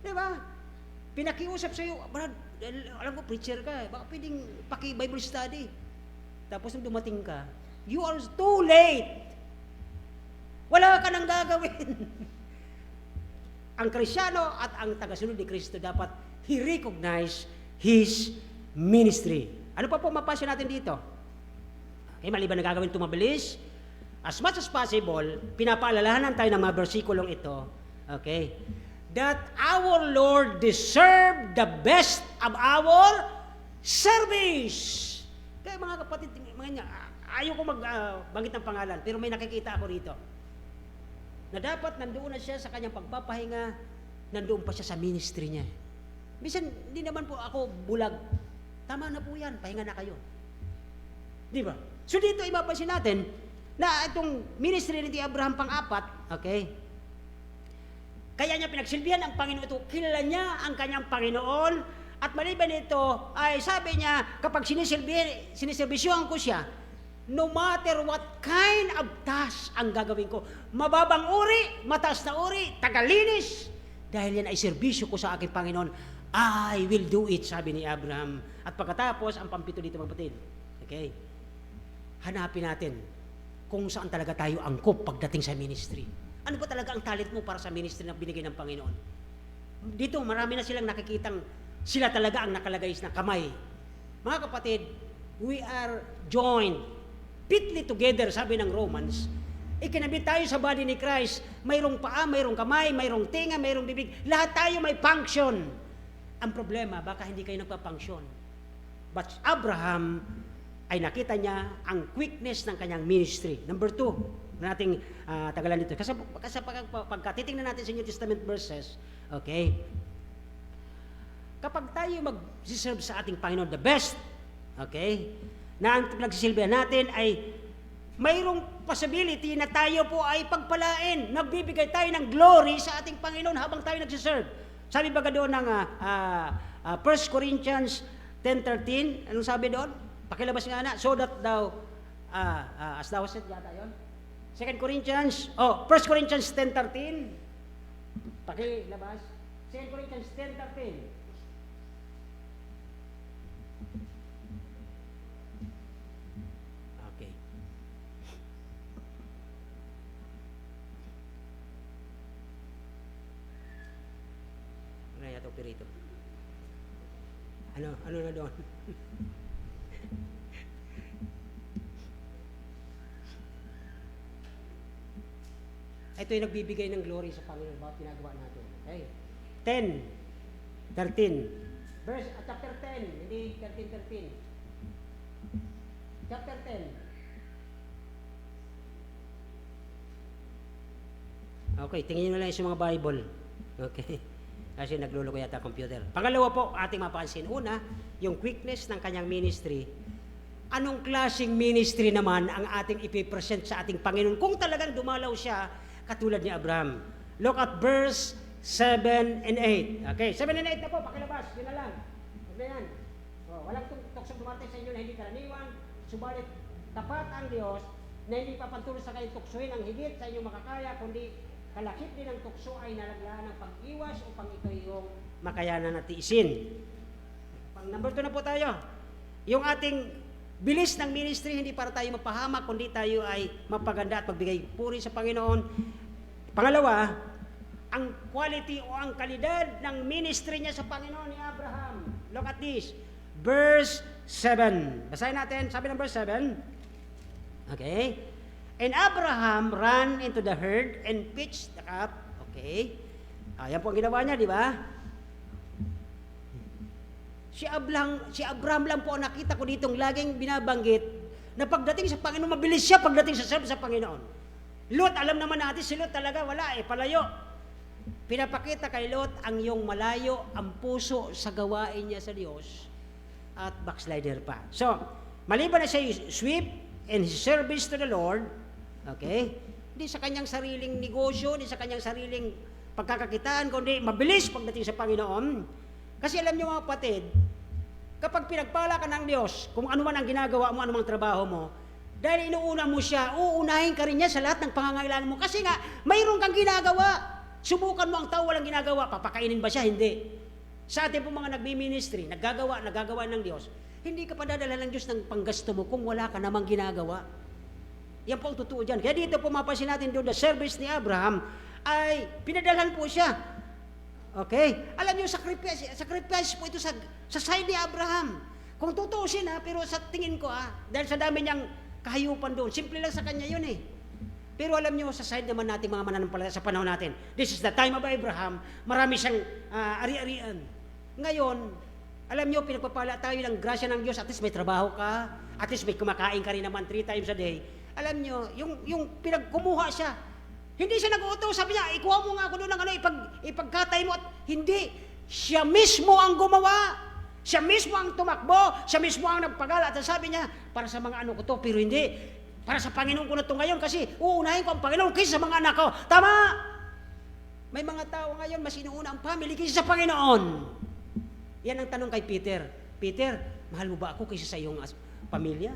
Diba? Pinakiusap sa'yo, Brad, alam ko, preacher ka. Baka pwedeng paki-Bible study. Tapos nung dumating ka, you are too late. Wala ka nang gagawin. Ang Kristyano at ang tagasunod ni Kristo dapat he recognize his ministry. Ano pa po mapasya natin dito? Okay, maliban na gagawin ito mabilis, as much as possible, pinapaalalahanan tayo ng mga versikulong ito, okay, that our Lord deserve the best of our service. Kaya mga kapatid, ayaw ko magbanggit ng pangalan, pero may nakikita ako rito. Na dapat nandoon na siya sa kanyang pagpapahinga, nandoon pa siya sa ministry niya. Minsan, hindi naman po ako bulag. Tama na po yan, pahinga na kayo. Di ba? So dito, ipapansin natin na itong ministry ni Abraham pang-apat, okay, kaya niya pinagsilbihan ang Panginoon ito, kilala niya ang kanyang Panginoon, at maliban ito, ay sabi niya, kapag siniservisyohan ko siya, no matter what kind of task ang gagawin ko, mababang uri, mataas na uri, tagalinis, dahil yan ay serbisyo ko sa aking Panginoon, I will do it, sabi ni Abraham. At pagkatapos, ang pampito dito mga batid, okay, hanapin natin kung saan talaga tayo angkop pagdating sa ministry. Ano ba talaga ang talent mo para sa ministry na binigay ng Panginoon? Dito, marami na silang nakikitang sila talaga ang nakalagay na kamay. Mga kapatid, we are joined fitly together, sabi ng Romans. Ikinabit tayo sa body ni Christ. Mayroong paa, mayroong kamay, mayroong tinga, mayroong bibig. Lahat tayo may function. Ang problema, baka hindi kayo nagpa-function. But Abraham ay nakita niya ang quickness ng kanyang ministry. Number 2, na nating tagalan dito. Kasi pagka titingnan natin sa New Testament verses, okay, kapag tayo mag-serve sa ating Panginoon the best, okay, na ang pinagsisilbihan natin ay mayroong possibility na tayo po ay pagpalain. Nagbibigay tayo ng glory sa ating Panginoon habang tayo nagsiserve. Sabi ba doon ng 1 Corinthians 10:13, anong sabi doon? Pakilabas nga na, so that thou, as thou said yata yun? 1 Corinthians 10:13, pakilabas. 2 Corinthians 10:13. Okay. Ano yata operito? Ano na doon? Ito yung nagbibigay ng glory sa Panginoon bawat ginagawa natin. Okay? 13. Chapter 10, hindi 13. Chapter 10. Okay, tingin nyo na lang sa mga Bible. Okay. Kasi nagluluko yata computer. Pangalawa po, ating mapansin. Una, yung quickness ng kanyang ministry. Anong klaseng ministry naman ang ating ipipresent sa ating Panginoon kung talagang dumalaw siya katulad ni Abraham? Look at verse 7 and 8. Okay, 7 and 8 na po, pakilabas. Yun na lang. Huwag na yan. Walang tuksong dumating sa inyo na hindi karaniwan. Subalit, tapat ang Diyos na hindi papantulong sa kayong tuksoin ang higit sa inyong makakaya, kundi kalakip din ng tukso ay nalaglaan ng pag-iwas upang ito yung makayanan na tiisin. Pang number 2 na po tayo. Yung ating bilis ng ministry, hindi para tayo mapahamak, kundi tayo ay mapaganda at magbigay puri sa Panginoon. Pangalawa, ang quality o ang kalidad ng ministry niya sa Panginoon ni Abraham. Look at this. Verse 7. Basahin natin. Sabi ng verse 7. Okay. And Abraham ran into the herd and pitched the camp. Okay. Ayan po ang ginawa niya, di ba? Si Abraham lang po ang nakita ko ditong laging binabanggit na pagdating sa Panginoon, mabilis siya pagdating sa Panginoon. Lot, alam naman natin, si Lot talaga wala palayo. Pinapakita kay Lot ang iyong malayo, ang puso sa gawain niya sa Diyos at backslider pa. So, maliban na siya sweep in his service to the Lord, okay, hindi sa kanyang sariling negosyo, hindi sa kanyang sariling pagkakakitaan, kundi mabilis pagdating sa Panginoon. Kasi alam niyo mga kapatid, kapag pinagpala ka ng Diyos, kung ano man ang ginagawa mo, ano mang trabaho mo, dahil inuuna mo siya, uunahin ka rin niya sa lahat ng pangangailangan mo. Kasi nga, mayroon kang ginagawa. Subukan mo ang tao walang ginagawa, papakainin ba siya? Hindi. Sa atin po mga nagbi-ministry, naggagawa ng Diyos, hindi ka padadala ng Diyos ng panggasto mo kung wala ka namang ginagawa. Yan po ang totoo dyan. Kaya dito pumapansin natin doon, the service ni Abraham ay pinadalhan po siya. Okay? Alam niyo, sacrifice po ito sa side ni Abraham. Kung tutuusin pero sa tingin ko dahil sa dami niyang kahayupan doon, simple lang sa kanya yun Pero alam niyo, sa side naman natin mga mananampalataya sa panahon natin, this is the time of Abraham, marami siyang ari-arian. Ngayon, alam niyo, pinagpapala tayo ng grasya ng Diyos, at least may trabaho ka, at least may kumakain ka rin naman 3 times a day. Alam niyo, yung pinagkumuha siya, hindi siya nag-uutos, sabi niya, ikuha mo nga ako doon ng ipagkatay mo, at hindi. Siya mismo ang gumawa. Siya mismo ang tumakbo, siya mismo ang nagpagala, at sabi niya, para sa mga ano ko to, pero hindi. Para sa Panginoon ko na ito ngayon kasi uunahin ko ang Panginoon kaysa sa mga anak ko. Tama! May mga tao ngayon, mas inuuna ang family kaysa sa Panginoon. Yan ang tanong kay Peter. Peter, mahal mo ba ako kaysa sa iyong pamilya?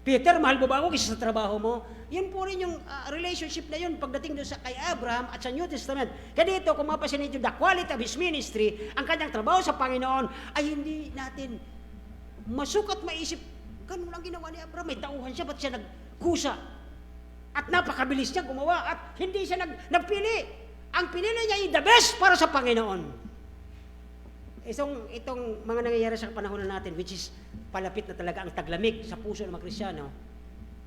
Peter, mahal mo ba ako kaysa sa trabaho mo? Yan po rin yung relationship na yun pagdating doon sa kay Abraham at sa New Testament. Kaya dito, kung mapasin ninyo, the quality of his ministry, ang kanyang trabaho sa Panginoon, ay hindi natin masukat maisip. Ganun lang ginawa ni Abraham. May tauhan siya, ba't siya nagkusa? At napakabilis niya gumawa at hindi siya nagpili. Ang pinili niya ay the best para sa Panginoon. Itong mga nangyayari sa panahon natin, which is palapit na talaga ang taglamig sa puso ng mga Kristiyano,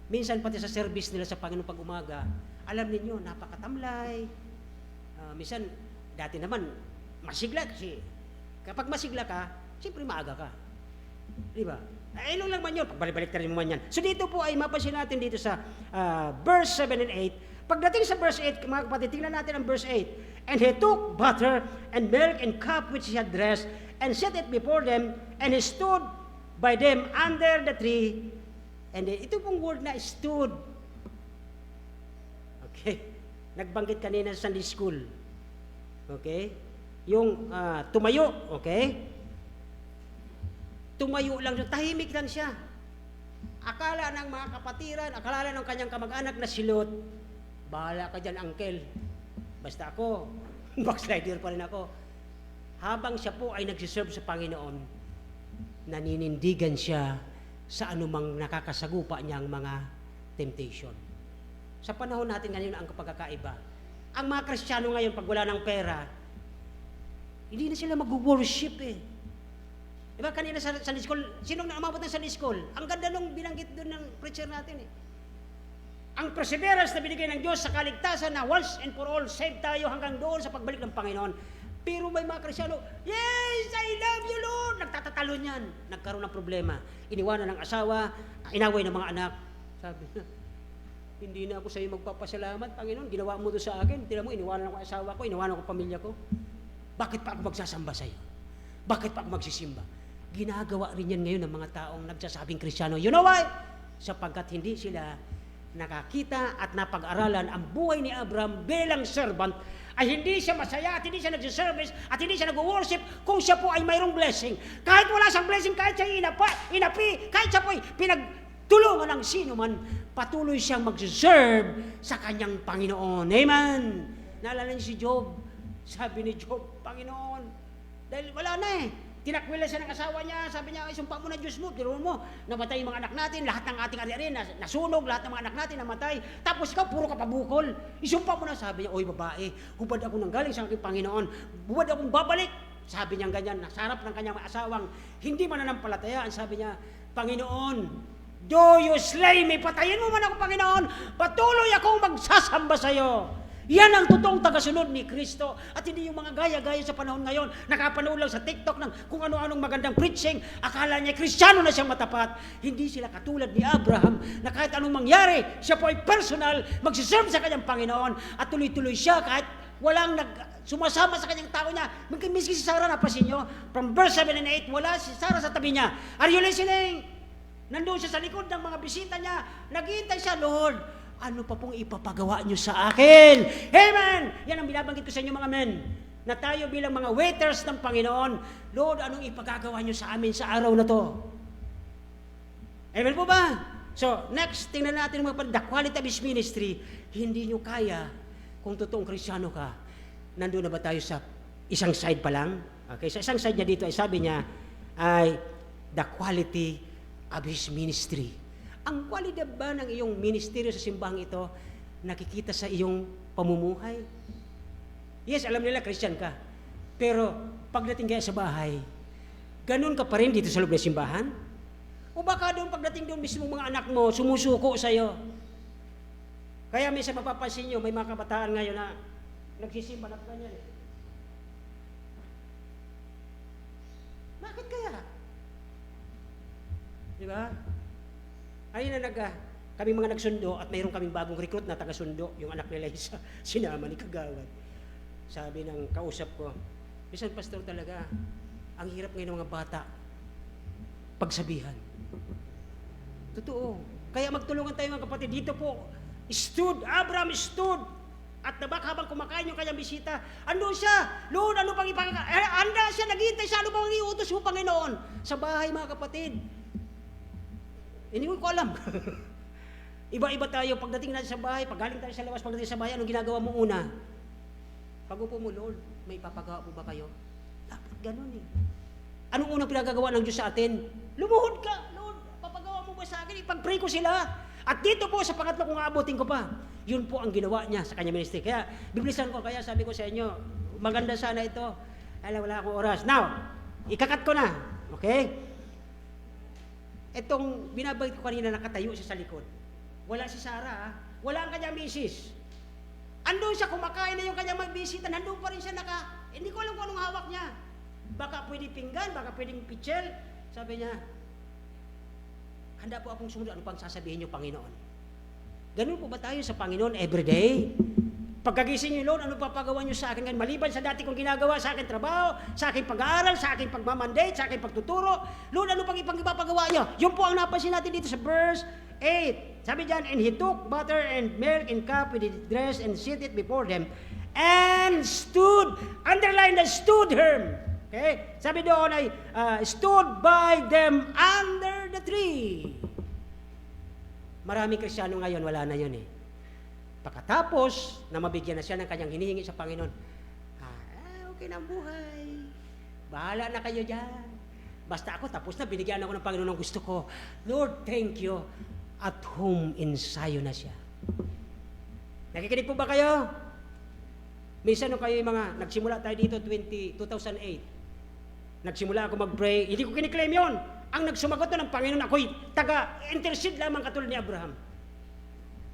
minsan pati sa service nila sa Panginoon pag umaga, alam ninyo, napakatamlay. Minsan, dati naman, masigla kasi kapag masigla ka, siyempre maaga ka. Di ba? Ano lang man yun, pagbalik-balik mo man yan. So dito po ay mapansin natin dito sa verse 7 and 8. Pagdating sa verse 8, mga kapatid, tingnan natin ang verse 8. And he took butter and milk and cup which he had dressed and set it before them, and he stood by them under the tree And then, ito pong word na stood. Okay? Nagbanggit kanina sa Sunday school. Okay? Yung tumayo, okay? Tumayo lang siya, tahimik lang siya. Akala ng mga kapatiran, akala ng kanyang kamag-anak na silot, bahala ka dyan, uncle. Basta ako, backslider pa rin ako. Habang siya po ay nagsiserve sa Panginoon, naninindigan siya sa anumang nakakasagupa niyang mga temptation. Sa panahon natin ngayon ang pagkakaiba. Ang mga Kristiyano ngayon, pag wala ng pera, hindi na sila mag-worship eh. Diba kanina sa Sunday school, sinong naamabot ng Sunday school? Ang ganda nung binanggit doon ng preacher natin eh. Ang perseverance na binigay ng Diyos sa kaligtasan na once and for all, save tayo hanggang doon sa pagbalik ng Panginoon. Pero may mga Kristiyano, yes, I love you Lord! Nagtatatalo niyan. Nagkaroon ng problema. Iniwanan ng asawa, inaway ng mga anak. Sabi na, hindi na ako sa iyo magpapasalamat, Panginoon. Ginawa mo to sa akin. Tila mo, iniwanan ako ang asawa ko, iniwanan ko pamilya ko. Bakit pa ako magsasamba sa iyo? Bakit pa ako magsisimba? Ginagawa rin yan ngayon ng mga taong nagsasabing Kristiyano. You know why? Sapagkat hindi sila nakakita at napag-aralan ang buhay ni Abraham bilang servant, ay hindi siya masaya at hindi siya nagsiservice at hindi siya nag-worship kung siya po ay mayroong blessing. Kahit wala siyang blessing, kahit siya inapi, kahit siya po ay pinagtulungan ng sino man, patuloy siyang mag-serve sa kanyang Panginoon. Amen! Naalala niyo si Job. Sabi ni Job, Panginoon, dahil wala na eh. Tinakwila siya ng asawa niya, sabi niya, isumpa mo na Diyos mo, tiruan mo, namatay yung mga anak natin, lahat ng ating ari-ari, nasunog, lahat ng mga anak natin namatay, tapos ikaw, puro ka pabukol, isumpa mo na, sabi niya, oy babae, hubad ako nang galing sa aking Panginoon, hubad akong babalik, sabi niya ganyan, nasa harap ng kanyang asawang, hindi mananampalataya, sabi niya, Panginoon, do you slay me, patayin mo man ako, Panginoon, patuloy akong magsasamba sa iyo. Yan ang totoong tagasunod ni Kristo at hindi yung mga gaya-gaya sa panahon ngayon nakapanood lang sa TikTok ng kung ano-anong magandang preaching, akala niya Kristiyano na siyang matapat. Hindi sila katulad ni Abraham na kahit anong mangyari, siya po ay personal, magsiserve sa kanyang Panginoon at tuloy-tuloy siya kahit walang sumasama sa kanyang tao niya. Miski si Sarah, napasin nyo, from verse 7 and 8, wala si Sarah sa tabi niya. Are you listening? Nandun siya sa likod ng mga bisita niya, naghihintay siya, Lord, ano pa pong ipapagawa nyo sa akin? Amen! Yan ang binabanggit ko sa inyo mga men. Na tayo bilang mga waiters ng Panginoon, Lord, anong ipagagawa nyo sa amin sa araw na to? Amen po ba? So, next, tingnan natin mga the quality of His ministry. Hindi nyo kaya, kung totoong Kristiyano ka, nandun na ba tayo sa isang side pa lang? Okay, sa isang side niya dito ay sabi niya, ay the quality of His ministry. Ang kwalidad ba ng iyong ministeryo sa simbahang ito nakikita sa iyong pamumuhay? Yes, alam nila Christian ka. Pero pagdating kaya sa bahay, ganun ka pa rin dito sa loob ng simbahan? O baka doon pagdating doon mismo mga anak mo, sumusuko sa iyo? Kaya may sa mapapansin nyo, may mga kabataan ngayon na nagsisimba na ganyan eh. Bakit kaya? Di ba? Ayun na kaming mga nagsundo at mayroon kaming bagong recruit na taga-sundo, yung anak nila isa, sinama ni Kagawad. Sabi ng kausap ko, isang pastor talaga, ang hirap ngayon ng mga bata, pagsabihan. Totoo. Kaya magtulungan tayo mga kapatid. Dito po, Abraham stood, at nabak habang kumakain yung kanyang bisita, andun siya, Lord, ano pang anda siya, naghihintay siya, ano pang iutos mo, Panginoon? Sa bahay mga kapatid. Hindi ko alam. Iba-iba tayo. Pagdating natin sa bahay, pag galing tayo sa labas, pagdating sa bahay, anong ginagawa mo una? Pag-upo mo, Lord, may papagawa po ba kayo? Dapat ganun eh. Anong unang pinagagawa ng Diyos sa atin? Lumuhod ka, Lord, papagawa mo ba sa akin? Ipag-pray ko sila. At dito po, sa pangatlo kung aabutin ko pa, yun po ang ginawa niya sa kanya ministry. Kaya, biblisan ko, kaya sabi ko sa inyo, maganda sana ito. Wala akong oras. Now, ikakat ko na. Okay? Itong binabagit ko kanina, nakatayo siya sa likod. Wala si Sarah, wala ang kanyang misis. Andun siya, kumakain na yung kanyang magbisita, nandun pa rin siya hindi ko alam kung anong hawak niya. Baka pwedeng pinggan, baka pwedeng pichel. Sabi niya, handa po akong sumunod, ano pang sasabihin niyo, Panginoon? Ganun po ba tayo sa Panginoon everyday? Pagkagising niyo, Lord, ano papagawa niyo sa akin? Maliban sa dati kong ginagawa, sa aking trabaho, sa aking pag-aaral, sa aking pagmamandate, sa aking pagtuturo, Lord, ano pang ipapagawa niyo? Yun po ang napansin natin dito sa verse 8. Sabi diyan, and he took butter and milk in cup with his dress and set it before them and stood, underline the stood term. Okay? Sabi doon ay, stood by them under the tree. Maraming Kristiyano ngayon, wala na yun eh. Pagkatapos na mabigyan na siya ng kanyang hinihingi sa Panginoon, okay na ang buhay. Bahala na kayo dyan. Basta ako, tapos na, binigyan ako ng Panginoon ng gusto ko. Lord, thank you. At home ensayo na siya. Nakikinig po ba kayo? Minsan nung kayo yung mga, nagsimula tayo dito 2008. Nagsimula ako mag-pray. Hindi ko kiniklaim yun. Ang nagsumagot to ng Panginoon, ako'y taga-intercede lamang katulad ni Abraham.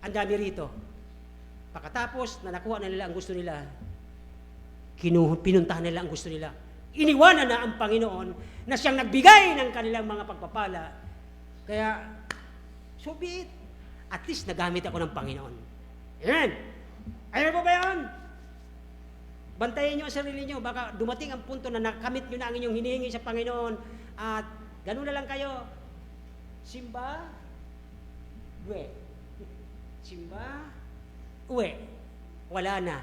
Ang dami rito. Pagkatapos na nakuha na nila ang gusto nila, pinuntahan nila ang gusto nila. Iniwanan na ang Panginoon na siyang nagbigay ng kanilang mga pagpapala. Kaya, so be it. At least nagamit ako ng Panginoon. Amen. Ayan po ba yun? Bantayan nyo ang sarili nyo. Baka dumating ang punto na nakamit nyo na ang inyong hinihingi sa Panginoon. At ganun na lang kayo. Simba, uwi. Simba, uwi. Wala na.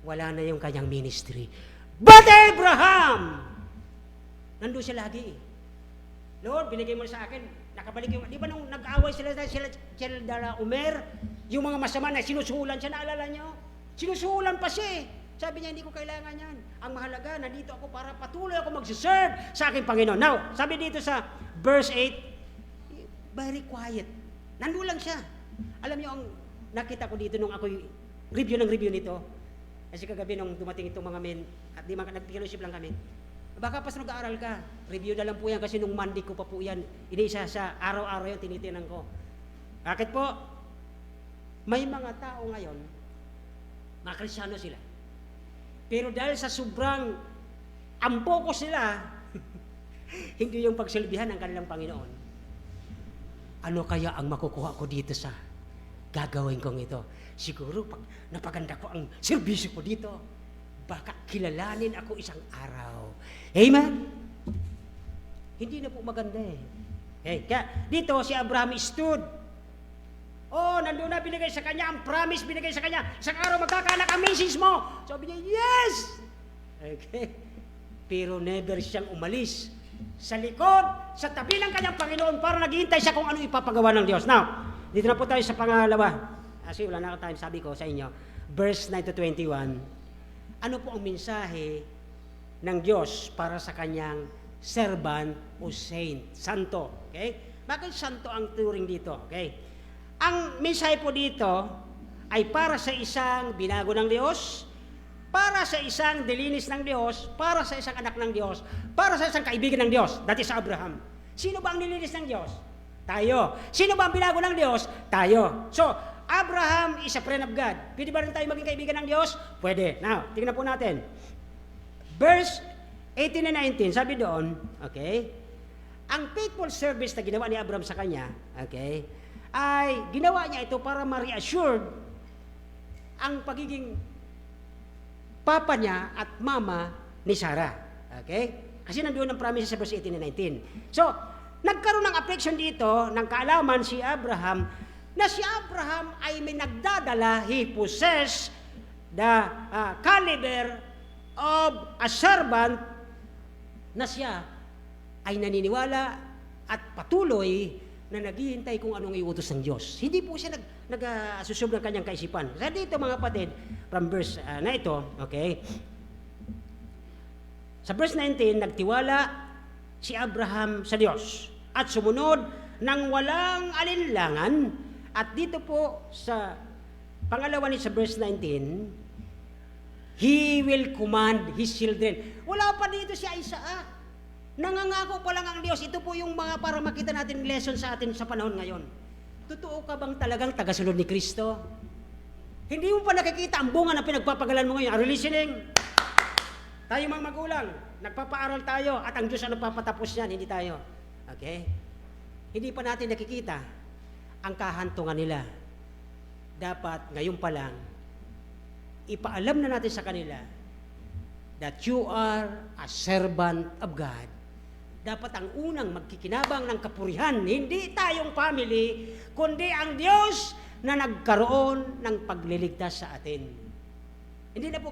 Wala na yung kanyang ministry. But Abraham! Nandun siya lagi. Lord, binigay mo sa akin. Nakabalik yung, di ba nung nag-away sila dala Umer, yung mga masama na sinusulan siya, naalala nyo? Sinusulan pa siya eh. Sabi niya, hindi ko kailangan yan. Ang mahalaga, nandito ako para patuloy ako mag-serve sa aking Panginoon. Now, sabi dito sa verse 8, very quiet. Nandun lang siya. Alam niyo, ang nakita ko dito nung ako'y review nito, kasi kagabi nung dumating itong mga men, at di nag-fellowship lang kami, baka pas nag-aaral ka, review na lang po yan kasi nung Monday ko pa po yan, inisa sa araw-araw yung tinitinan ko. Bakit po? May mga tao ngayon, mga Kristiyano sila, pero dahil sa sobrang ampoko sila, hindi yung pagsilbihan ng kanilang Panginoon. Ano kaya ang makukuha ko dito sa gagawin kong ito? Siguro pag napaganda ko ang serbisyo ko dito, baka kilalanin ako isang araw. Amen? Hindi na po maganda eh. Okay, kaya dito si Abraham stood. Oh, nandun na binigay sa kanya, ang promise binigay sa kanya. Isang araw magkakaanak ang misis mo. Sabi niya, yes! Okay. Pero never siyang umalis sa likod, sa tabi ng kanyang Panginoon para naghihintay siya kung ano ipapagawa ng Diyos. Now, dito na po tayo sa pangalawa. Kasi wala na ako time, sabi ko sa inyo, verse 9 to 21, ano po ang mensahe ng Diyos para sa kanyang servant o saint, santo. Okay? Bakit santo ang turing dito? Okay? Ang mensahe po dito ay para sa isang binago ng Diyos, para sa isang dilinis ng Diyos, para sa isang anak ng Diyos, para sa isang kaibigan ng Diyos. That is Abraham. Sino ba ang nilinis ng Diyos? Tayo. Sino ba ang binago ng Diyos? Tayo. So, Abraham is a friend of God. Pwede ba rin tayo maging kaibigan ng Diyos? Pwede. Now, tingnan po natin. Verse 18 and 19, sabi doon, okay, ang faithful service na ginawa ni Abraham sa kanya, okay, ay ginawa niya ito para ma-reassured ang pagiging papa niya at mama ni Sarah. Okay? Kasi nandoon ang promise sa verse 18 and 19. So, nagkaroon ng affliction dito, ng kaalaman si Abraham, na si Abraham ay may nagdadala, he possessed the caliber of a servant na siya ay naniniwala at patuloy na naghihintay kung anong iutos ng Diyos. Hindi po siya nag-asusub ng kanyang kaisipan. Sa dito mga kapatid, from verse na ito, okay, sa verse 19, nagtiwala si Abraham sa Diyos at sumunod ng walang alinlangan. At dito po sa pangalawa ni sa verse 19, He will command His children. Wala pa dito si Isaac. Nangangako pa lang ang Diyos. Ito po yung mga para makita natin lesson sa atin sa panahon ngayon. Totoo ka bang talagang tagasunod ni Kristo? Hindi mo pa nakikita ang bunga na pinagpapagalan mo ngayon. Are you listening? Tayo mga magulang, nagpapaaral tayo at ang Diyos ang nagpapatapos yan, hindi tayo. Okay? Hindi pa natin nakikita ang kahantungan nila. Dapat ngayon pa lang ipaalam na natin sa kanila that you are a servant of God. Dapat ang unang magkikinabang ng kapurihan, hindi tayong family, kundi ang Diyos na nagkaroon ng pagliligtas sa atin. Hindi na po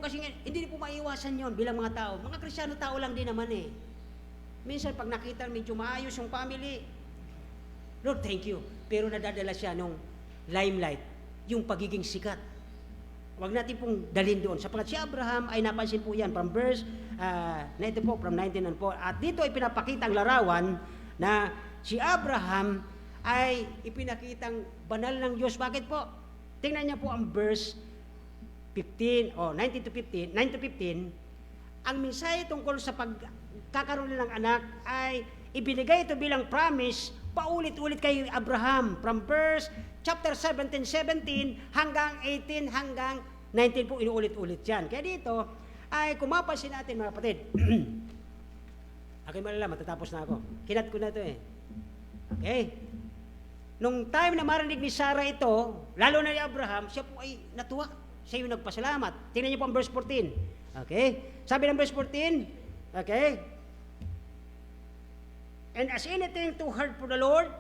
maiwasan yon bilang mga tao. Mga Kristiyano, tao lang din naman eh. Minsan pag nakita medyo maayos yung family, Lord, thank you. Pero nadadala siya nung limelight, yung pagiging sikat. Huwag natin pong dalhin doon. Sapagkat si Abraham ay napansin po yan from verse, na ito po, from 19 and 4. At dito ay pinapakita ang larawan na si Abraham ay ipinakitang banal ng Diyos. Bakit po? Tingnan niya po ang verse 15, 19 to 15. Ang mensahe tungkol sa pagkakaroon ng anak ay ibinigay ito bilang promise paulit-ulit kay Abraham from verse chapter 17 hanggang 18 hanggang 19 po inuulit-ulit yan. Kaya dito ay kumapansin natin mga kapatid. Ako'y malala, matatapos na ako. Kinat ko na ito eh. Okay? Nung time na marinig ni Sarah ito, lalo na ni Abraham, siya po ay natuwa. Siya yung nagpasalamat. Tingnan niyo po ang verse 14. Okay? Sabi ng verse 14, okay? And as anything too hard for the Lord,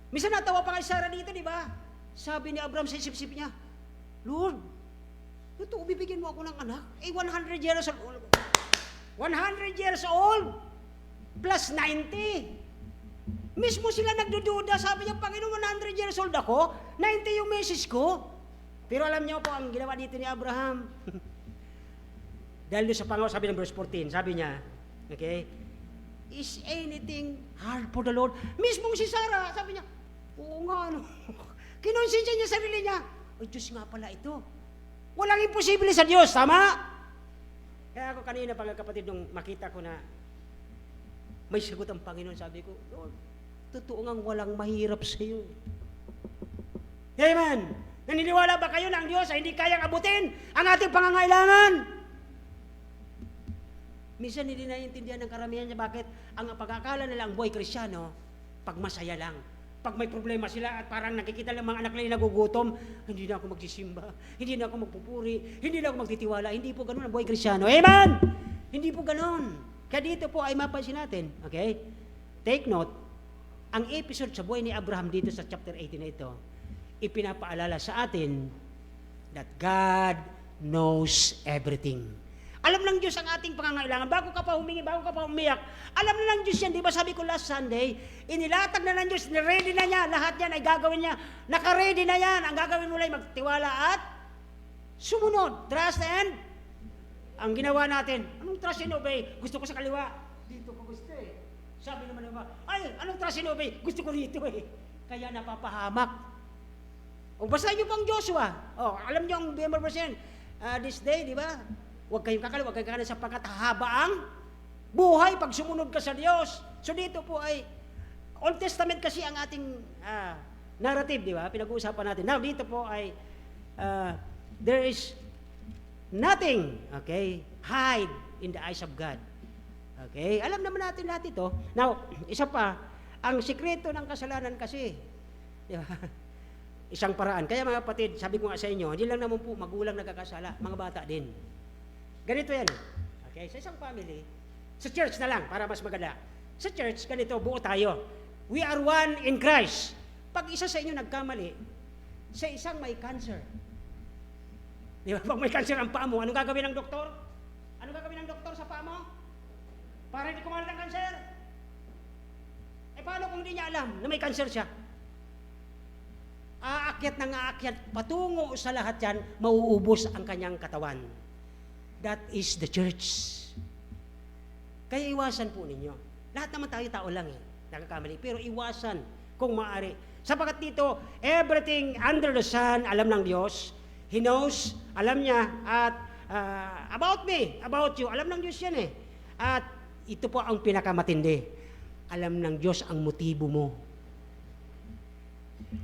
minsan natawa pa kay Sarah dito, di ba? Sabi ni Abraham sa isip-isip niya, Lord, totoo, bibigyan mo ako ng anak? 100 years old. 100 years old plus 90. Mismo sila nagdududa, sabi niya, Panginoon, 100 years old ako, 90 yung misis ko. Pero alam niyo po, ang ginawa dito ni Abraham, dahil doon sa Panginoon, sabi ng verse 14, sabi niya, okay, is anything hard for the Lord? Mismong si Sarah, sabi niya, oo nga, ano, kinonsensya niya sarili niya, ay Diyos nga pala ito. Walang imposible sa Diyos, tama? Kaya ako kanina, mga kapatid, nung makita ko na may sagot ang Panginoon, sabi ko, Lord, totoo ngang walang mahirap sa iyo. Amen! Naniniwala ba kayo na ang Diyos ay hindi kayang abutin ang ating pangangailangan? Minsan hindi naiintindihan ng karamihan niya bakit ang pag-akala nila ang buhay Kristiyano, pag masaya lang. Pag may problema sila at parang nakikita lang mga anak nila nagugutom, hindi na ako magsisimba, hindi na ako magpupuri, hindi na ako magtitiwala. Hindi po ganun ang buhay Kristiyano. Amen! Hindi po ganun. Kaya dito po ay mapansin natin, okay? Take note, ang episode sa buhay ni Abraham dito sa chapter 18 na ito, ipinapaalala sa atin that God knows everything. Alam ng Diyos ang ating pangangailangan. Bago ka pa humingi, bago ka pa umiyak, alam na ng Diyos yan. Di ba sabi ko last Sunday, inilatag na ng Diyos, ready na niya, lahat yan ay gagawin niya. Naka-ready na yan. Ang gagawin mo lang magtiwala at sumunod. Trust and ang ginawa natin. Anong trust and obey? Gusto ko sa kaliwa. Dito ko gusto eh. Sabi naman naman, ay, anong trust and obey? Gusto ko dito eh. Kaya napapahamak. O basahin niyo pang Joshua. Alam niyo ang member verse yan. This day, di ba? Huwag kayong kakaliwa, huwag kayong kakaliwa sapagkat haba ang buhay pag sumunod ka sa Diyos. So dito po ay, Old Testament kasi ang ating narrative, di ba? Pinag-uusapan natin. Now, dito po ay, there is nothing, okay, hide in the eyes of God. Okay? Alam naman natin lahat ito. Now, isa pa, ang sikreto ng kasalanan kasi, di ba? Isang paraan. Kaya mga kapatid, sabi ko nga sa inyo, hindi lang naman po magulang nagkakasala, mga bata din. Ganito yan. Okay? Sa isang family, sa church na lang, para mas maganda. Sa church, ganito, buo tayo. We are one in Christ. Pag isa sa inyo nagkamali, sa isang may cancer. Di ba? Pag may cancer ang paa mo, anong gagawin ng doktor? Anong gagawin ng doktor sa paa mo? Para hindi kumalat ang cancer. Paano kung hindi niya alam na may cancer siya? Aakyat ng aakyat, patungo sa lahat yan, mauubos ang kanyang katawan. That is the church. Kaya iwasan po ninyo. Lahat naman tayo tao lang nakakamali. Pero iwasan kung maaari. Sapagkat dito, everything under the sun, alam ng Diyos. He knows, alam niya, at about me, about you, alam ng Diyos yan eh. At ito po ang pinakamatindi. Alam ng Diyos ang motibo mo.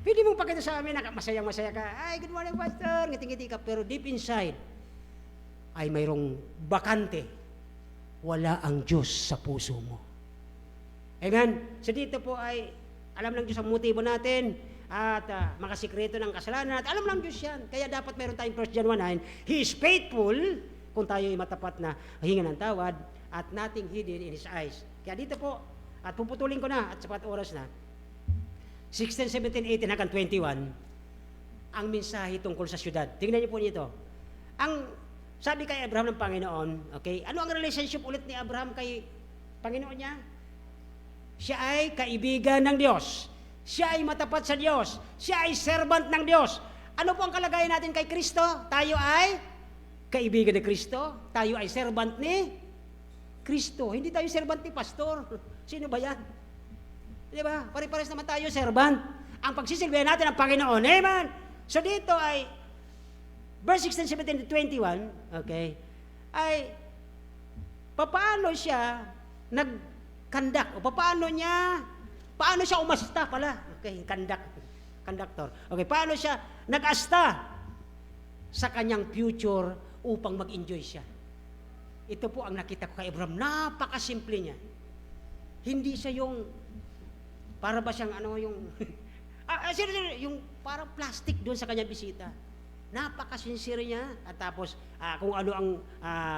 Pwede mong pakita sa amin na masayang-masaya ka, ay, good morning, Pastor, ngiti-ngiti ka, pero deep inside, ay mayroong bakante. Wala ang Diyos sa puso mo. Amen? So dito po ay, alam ng Diyos ang motibo natin, at mga sikreto ng kasalanan. At alam ng Diyos yan. Kaya dapat meron tayong 1 John 1:9, He is faithful kung tayo ay matapat na hinga ng tawad at nothing hidden in His eyes. Kaya dito po, at puputulin ko na at sapat oras na, 16, 17, 18 hanggang 21, ang mensahe tungkol sa syudad. Tingnan niyo po nito. Ang sabi kay Abraham ng Panginoon, okay, ano ang relationship ulit ni Abraham kay Panginoon niya? Siya ay kaibigan ng Diyos. Siya ay matapat sa Diyos. Siya ay servant ng Diyos. Ano po ang kalagayan natin kay Kristo? Tayo ay kaibigan ni Kristo. Tayo ay servant ni Kristo. Hindi tayo servant ni pastor. Sino ba yan? Di ba? Pare-pares naman tayo servant. Ang pagsisilbihan natin ng Panginoon. Amen! So dito ay verse 16, 17, 21, okay, ay paano siya nag-conduct o paano siya umasta pala, okay, conductor, okay, paano siya nag-asta sa kanyang future upang mag-enjoy siya. Ito po ang nakita ko kay Abraham, napakasimple niya. Hindi siya yung para ba siyang yung yung parang plastic doon sa kanyang bisita. Napakasincere niya at tapos kung ano ang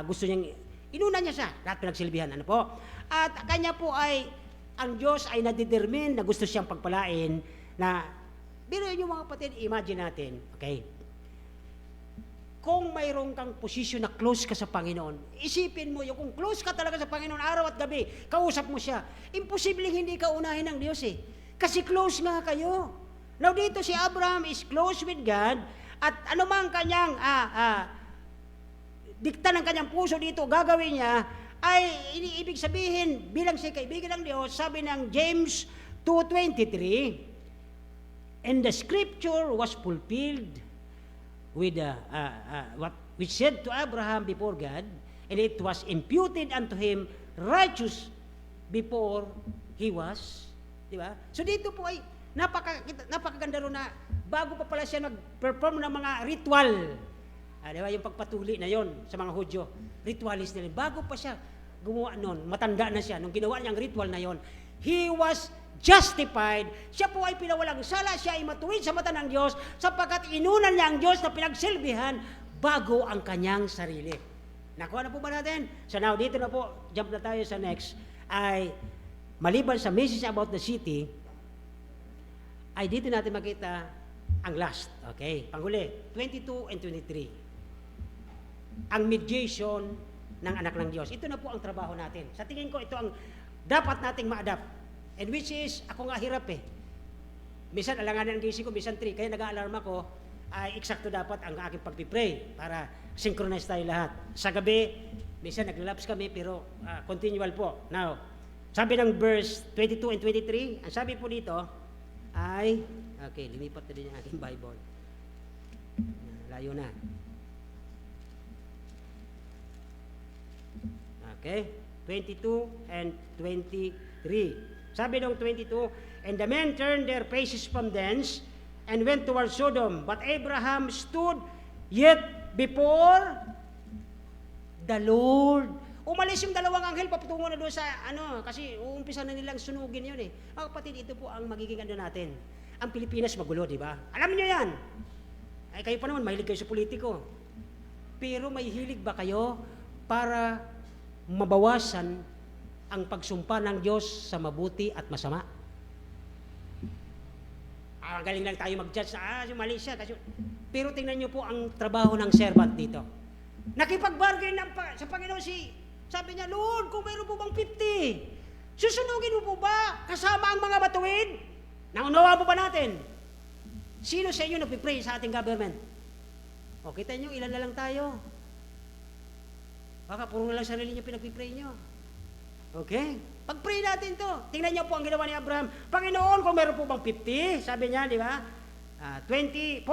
gusto niyang inuna niya siya, lahat pinagsilbihan, ano po. At kanya po ay ang Diyos ay nadetermine na gusto siyang pagpalain na biruin niyo mga kapatid, imagine natin, okay? Kung mayroon kang posisyon na close ka sa Panginoon, isipin mo yung kung close ka talaga sa Panginoon araw at gabi, kausap mo siya, imposibleng hindi ka unahin ng Diyos eh. Kasi close nga kayo. Now dito si Abraham is close with God at anumang kanyang dikta ng kanyang puso dito gagawin niya ay iniibig sabihin bilang siya kaibigan ng Diyos, sabi ng James 2:23, and the scripture was fulfilled with what which said to Abraham before God, and it was imputed unto him righteous before he was, di ba? So dito po ay napakaganda ron na bago pa pala siya nag-perform ng mga ritual, di ba, yung pagpatuli na yon sa mga Hudyo, ritualist nila, bago pa siya gumawa nun, matanda na siya, nung ginawa niyang ritual na yon, he was justified, siya po ay pinawalang sala, siya ay matuwid sa mata ng Diyos, sapagkat inunan niya ang Diyos na pinagsilbihan bago ang kanyang sarili. Nakuha na po ba natin? So now, dito na po, jump na tayo sa next, ay maliban sa message about the city, ay dito natin makita ang last, okay? Panghuli, 22 and 23. Ang mediation ng anak ng Diyos. Ito na po ang trabaho natin. Sa tingin ko, ito ang dapat nating ma-adapt. And which is, ako nga hirap eh. Minsan, alanganan ang gising ko, minsan 3. Kaya nag-a-alarm ako, ay eksakto dapat ang aking pagpipray para synchronize tayo lahat. Sa gabi, minsan naglalapse kami, pero continual po. Now, sabi ng verse 22 and 23, ang sabi po dito, ay, okay, lumipat na din ang aking Bible. Layo na. Okay, 22 and 23. Sabi ng 22, and the men turned their faces from thence and went towards Sodom. But Abraham stood yet before the Lord. Umalis yung dalawang anghel, papatungo na doon sa, kasi uumpisa na nilang sunugin yun eh. Mga kapatid, ito po ang magiging natin. Ang Pilipinas magulo, di ba? Alam niyo yan. Ay, kayo pa naman, mahilig kayo sa politiko. Pero may hilig ba kayo para mabawasan ang pagsumpa ng Diyos sa mabuti at masama? Galing lang tayo mag-judge sa, mali siya. Pero tingnan niyo po ang trabaho ng servant dito. Nakipag-bargain sa Panginoon sabi niya, Lord, kung mayroon po bang 50, susunugin mo po ba kasama ang mga batuin? Naunawa po ba natin? Sino sa inyo nagpipray sa ating government? O, kita niyo, ilan na lang tayo. Baka puro na lang sarili niyo pinagpipray niyo. Okay? Pag-pray natin to. Tingnan niyo po ang ginawa ni Abraham. Panginoon, kung mayroon po bang 50, sabi niya, di ba? 24.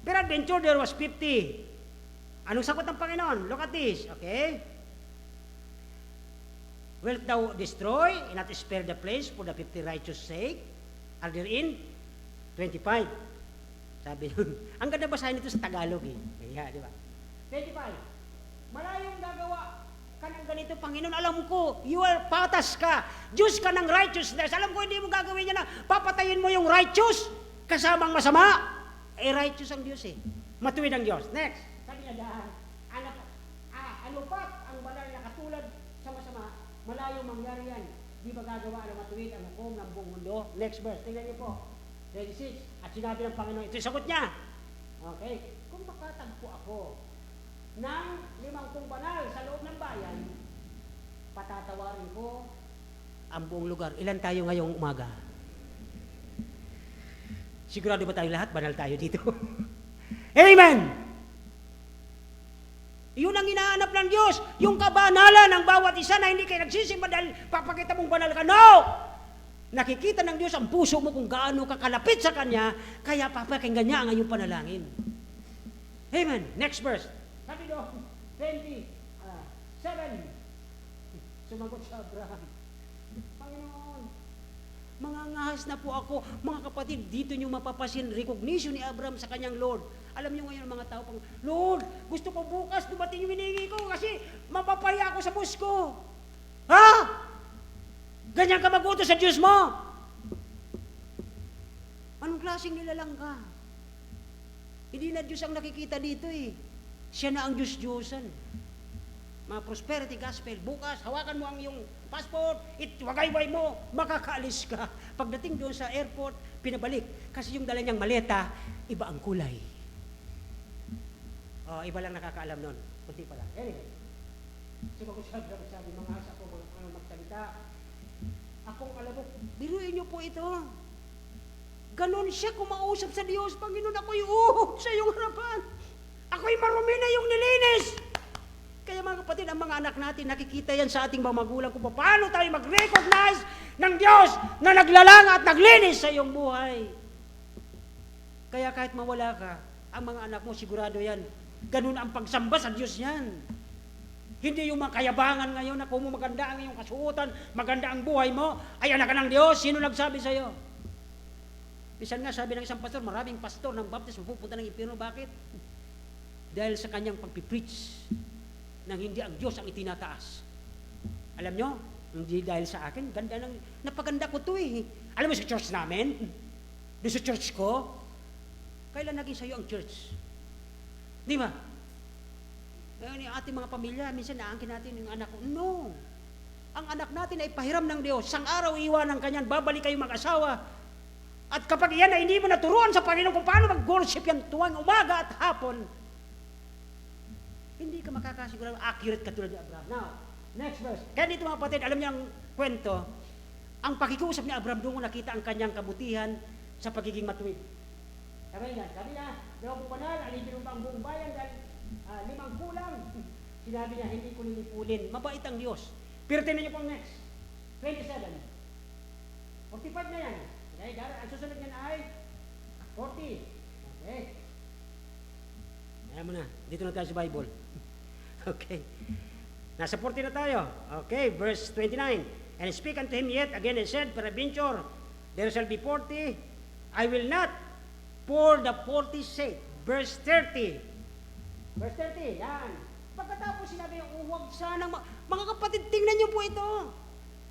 Peradventure, there was 50. Anong sagot ng Panginoon? Look at this, okay? Wilt thou destroy and not spare the place for the 50 righteous sake? Are there in? 25. Sabi yun. Ang ganda basahin ito sa Tagalog eh. Kaya, di ba? 25. Malayong gagawa ka ng ganito, Panginoon. Alam ko, you are patas ka. Diyos ka ng righteousness. Alam ko, hindi mo gagawin niya na papatayin mo yung righteous. kasamang masama, righteous ang Diyos eh. Matuwid ang Diyos. Next, sabi niya daan, anupat ang banal na katulad sa masama, malayo mangyari yan. Di ba gagawa ng matuwid ang hukom ng buong mundo? Next verse, tingnan niyo po. 26, at sinabi ng Panginoon, ito yung sagot niya. Okay, kung makatagpo ako ng 50 banal sa loob ng bayan, patatawarin ko ang buong lugar. Ilan tayo ngayong umaga? Sigurado ba tayo lahat? Banal tayo dito. Amen! Yun ang hinahanap ng Diyos. Yung kabanalan ng bawat isa na hindi kayo nagsisimba dahil papakita mong banal ka. No! Nakikita ng Diyos ang puso mo kung gaano ka kalapit sa Kanya, kaya papakinggan niya ang iyong panalangin. Amen. Next verse. Sabi doon, 27. Sumagot sa Abraham, Panginoon, mangangahas na po ako. Mga kapatid, dito nyo mapapasin recognition ni Abraham sa kanyang Lord. Alam nyo ngayon mga tao pang, Lord, gusto ko bukas dumating yung hiningi ko kasi mapapaya ako sa bus ko. Ha? Ganyan ka mag-utos sa Diyos mo? Anong klaseng nilalang ka? Hindi na Diyos ang nakikita dito eh. Siya na ang Diyos-Diyosan. Mga prosperity gospel, bukas, hawakan mo ang iyong passport, wagayway mo, makakaalis ka. Pagdating doon sa airport, pinabalik. Kasi yung dala niyang maleta, iba ang kulay. Oh, iba lang nakakaalam nun. Kunti pa lang. Anyway, sabi, mga asa ko, mga magsalita. Akong alam mo, biruin niyo po ito. Ganon siya kumausap sa Diyos. Panginoon, ako'y sa iyong harapan. Ako'y marumi na yung nilinis. Kaya mga kapatid, ang mga anak natin, nakikita yan sa ating mga magulang kung paano tayo mag-recognize ng Diyos na naglalanga at naglinis sa iyong buhay. Kaya kahit mawala ka, ang mga anak mo, sigurado yan. Ganun ang pagsamba sa Diyos yan. Hindi yung mga kayabangan ngayon na kung maganda ang iyong kasuotan, maganda ang buhay mo, ay anak ka ng Diyos. Sino nagsabi sa iyo? Bisan nga sabi ng isang pastor, maraming pastor ng Baptist pupunta ng impyerno. Bakit? Dahil sa kanyang pagpipreach nang hindi ang Diyos ang itinataas. Alam nyo, hindi dahil sa akin, ganda ng, napaganda ko to eh. Alam mo sa church namin, doon sa church ko, kailan naging sa'yo ang church? Di ba? Ngayon, yung ating mga pamilya, minsan naangkin natin yung anak ko. No! Ang anak natin ay pahiram ng Diyos. Sang araw iwan ng kanyan, babalik kayo mag-asawa. At kapag yan ay hindi mo naturuan sa Panginoon kung paano mag-worship yan tuwang umaga at hapon, hindi ka makakasigurado accurate katulad ni Abraham. Now, next verse. Kaya dito mga kapatid, alam niyo ang kwento, ang pakikiusap ni Abraham doon nakita ang kanyang kabutihan sa pagiging matuwid. Sabi niya, daw po banal, alipin mo ba ang buong bayan dahil 5 kulang. Sinabi niya, hindi ko nilipulin. Mabait ang Diyos. Pero tinan niyo po ang next. 27. 45 na yan. Okay, ang susunod niyan ay 40. Okay. Ayan mo na. Dito na tayo sa Bible. Okay. Nasa 40 na tayo. Okay, verse 29. And speak unto him yet again and said, peradventure, there shall be 40. I will not for the 40's sake. Verse 30. Verse 30, yan. Pagkatapos sinabi yung huwag sanang, mga kapatid, tingnan niyo po ito.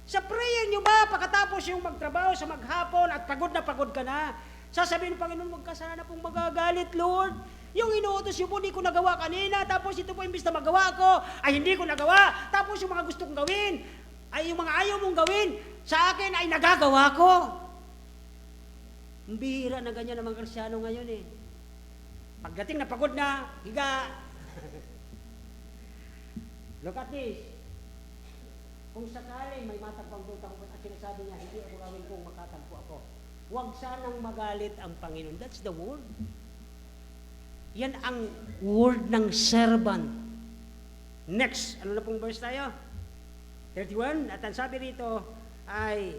Sa prayer niyo ba, pagkatapos yung magtrabaho sa maghapon at pagod ka na, sasabihin ng Panginoon, huwag ka sana pong magagalit, Lord. Yung inuutos niyo po, hindi ko nagawa kanina, tapos ito po, imbis na magawa ko, ay hindi ko nagawa. Tapos yung mga gusto kong gawin, ay yung mga ayaw mong gawin, sa akin ay nagagawa ko. Ang bihira na ganyan ng mga Kristyano ngayon eh. Pagdating na pagod na, higa. Look at this. Kung sakaling may matagpang doon at sinasabi niya, hindi ako gawin kung makatagpo ako. Huwag sanang magalit ang Panginoon. That's the word. Yan ang word ng servant. Next, ano na pong verse tayo? 31. At ang sabi rito ay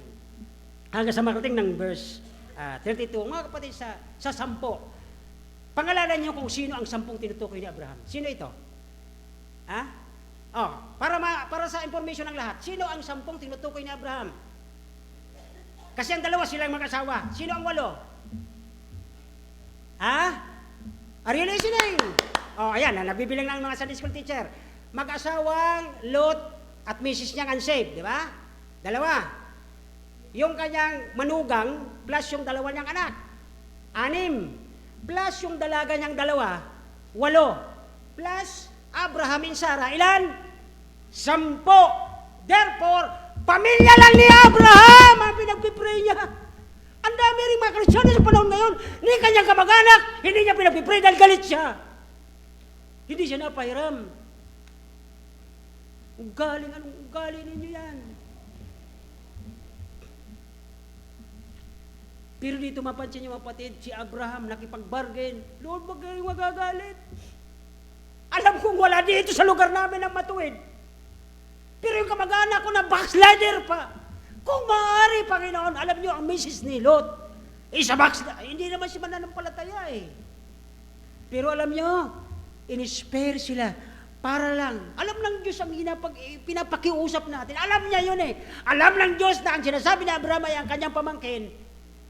hanggang sa marating ng verse 32. Mga kapatid, sa 10. Pangalanan niyo kung sino ang 10 tinutukoy ni Abraham. Sino ito? Ha? Oh, para sa information ng lahat. Sino ang 10 tinutukoy ni Abraham? Kasi ang 2 silang mag-asawa. Sino ang 8? Ha? Are you listening? Oh, ayan, nagbibilang ng mga Sunday school teacher. Mag-asawang Lot at misis niyang unsaved, di ba? 2. Yung kanyang manugang plus yung 2 niyang anak. 6, plus yung dalaga niyang 2, 8, plus Abraham and Sarah, ilan? 10. Therefore, pamilya lang ni Abraham ang pinagpipray niya. Ang dami rin mga Kristiyano sa panahon ngayon, ni kanyang kamag-anak, hindi niya pinagpipray dahil galit siya. Hindi siya napahiram. Anong ugali ninyo yan? Pero dito mapansin niyo mapatid, si Abraham nakipag-bargain. Lord, wag kayong magagalit. Alam kong wala dito sa lugar namin ang matuwid. Pero yung kamag-anak ko na backslider pa. Kung maaari, Panginoon, alam niyo ang misis ni Lot, isa backslider, hindi naman si mananampalataya eh. Pero alam niyo, in-spare sila para lang. Alam ng Diyos ang pinapakiusap natin. Alam niya yun eh. Alam ng Diyos na ang sinasabi ni Abraham ay ang kanyang pamangkin.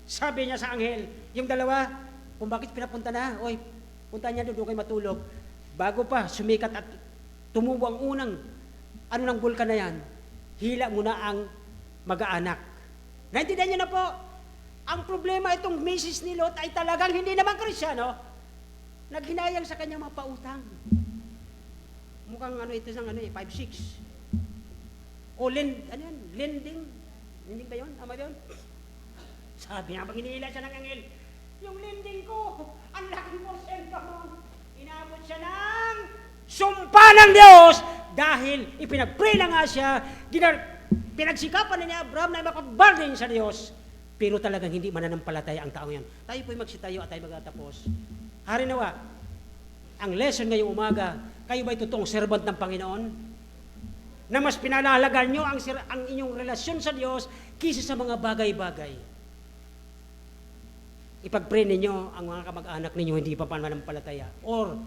Sabi niya sa anghel, yung 2, kung bakit pinapunta na, oy, punta niya doon kayo matulog. Bago pa sumikat at tumubo ang unang ng bulkan na yan, hila muna ang mag-aanak. Naintindihan niyo na po, ang problema itong misis ni Lot ay talagang hindi naman Kristyano, naghinayang sa kanyang mga pautang. Mukhang ito isang 5-6. O lending. Lending ba yun? Ama yun? Sabi nga, pag hinihila siya ng anghel, yung lending ko, ang laki mo, senta mo. Inabot siya ng sumpa ng Diyos dahil ipinag-pray na nga siya, pinagsikapan na ni Abraham na makapag-bargain sa Diyos. Pero talagang hindi mananampalataya ang tao yan. Tayo po'y magsitayo at tayo magtatapos. Hari nawa, ang lesson ngayong umaga, kayo ba'y totoong servant ng Panginoon? Na mas pinalahalagan nyo ang inyong relasyon sa Diyos kaysa sa mga bagay-bagay. Ipag-pray ninyo ang mga kamag-anak ninyo hindi pa mananampalataya. Or,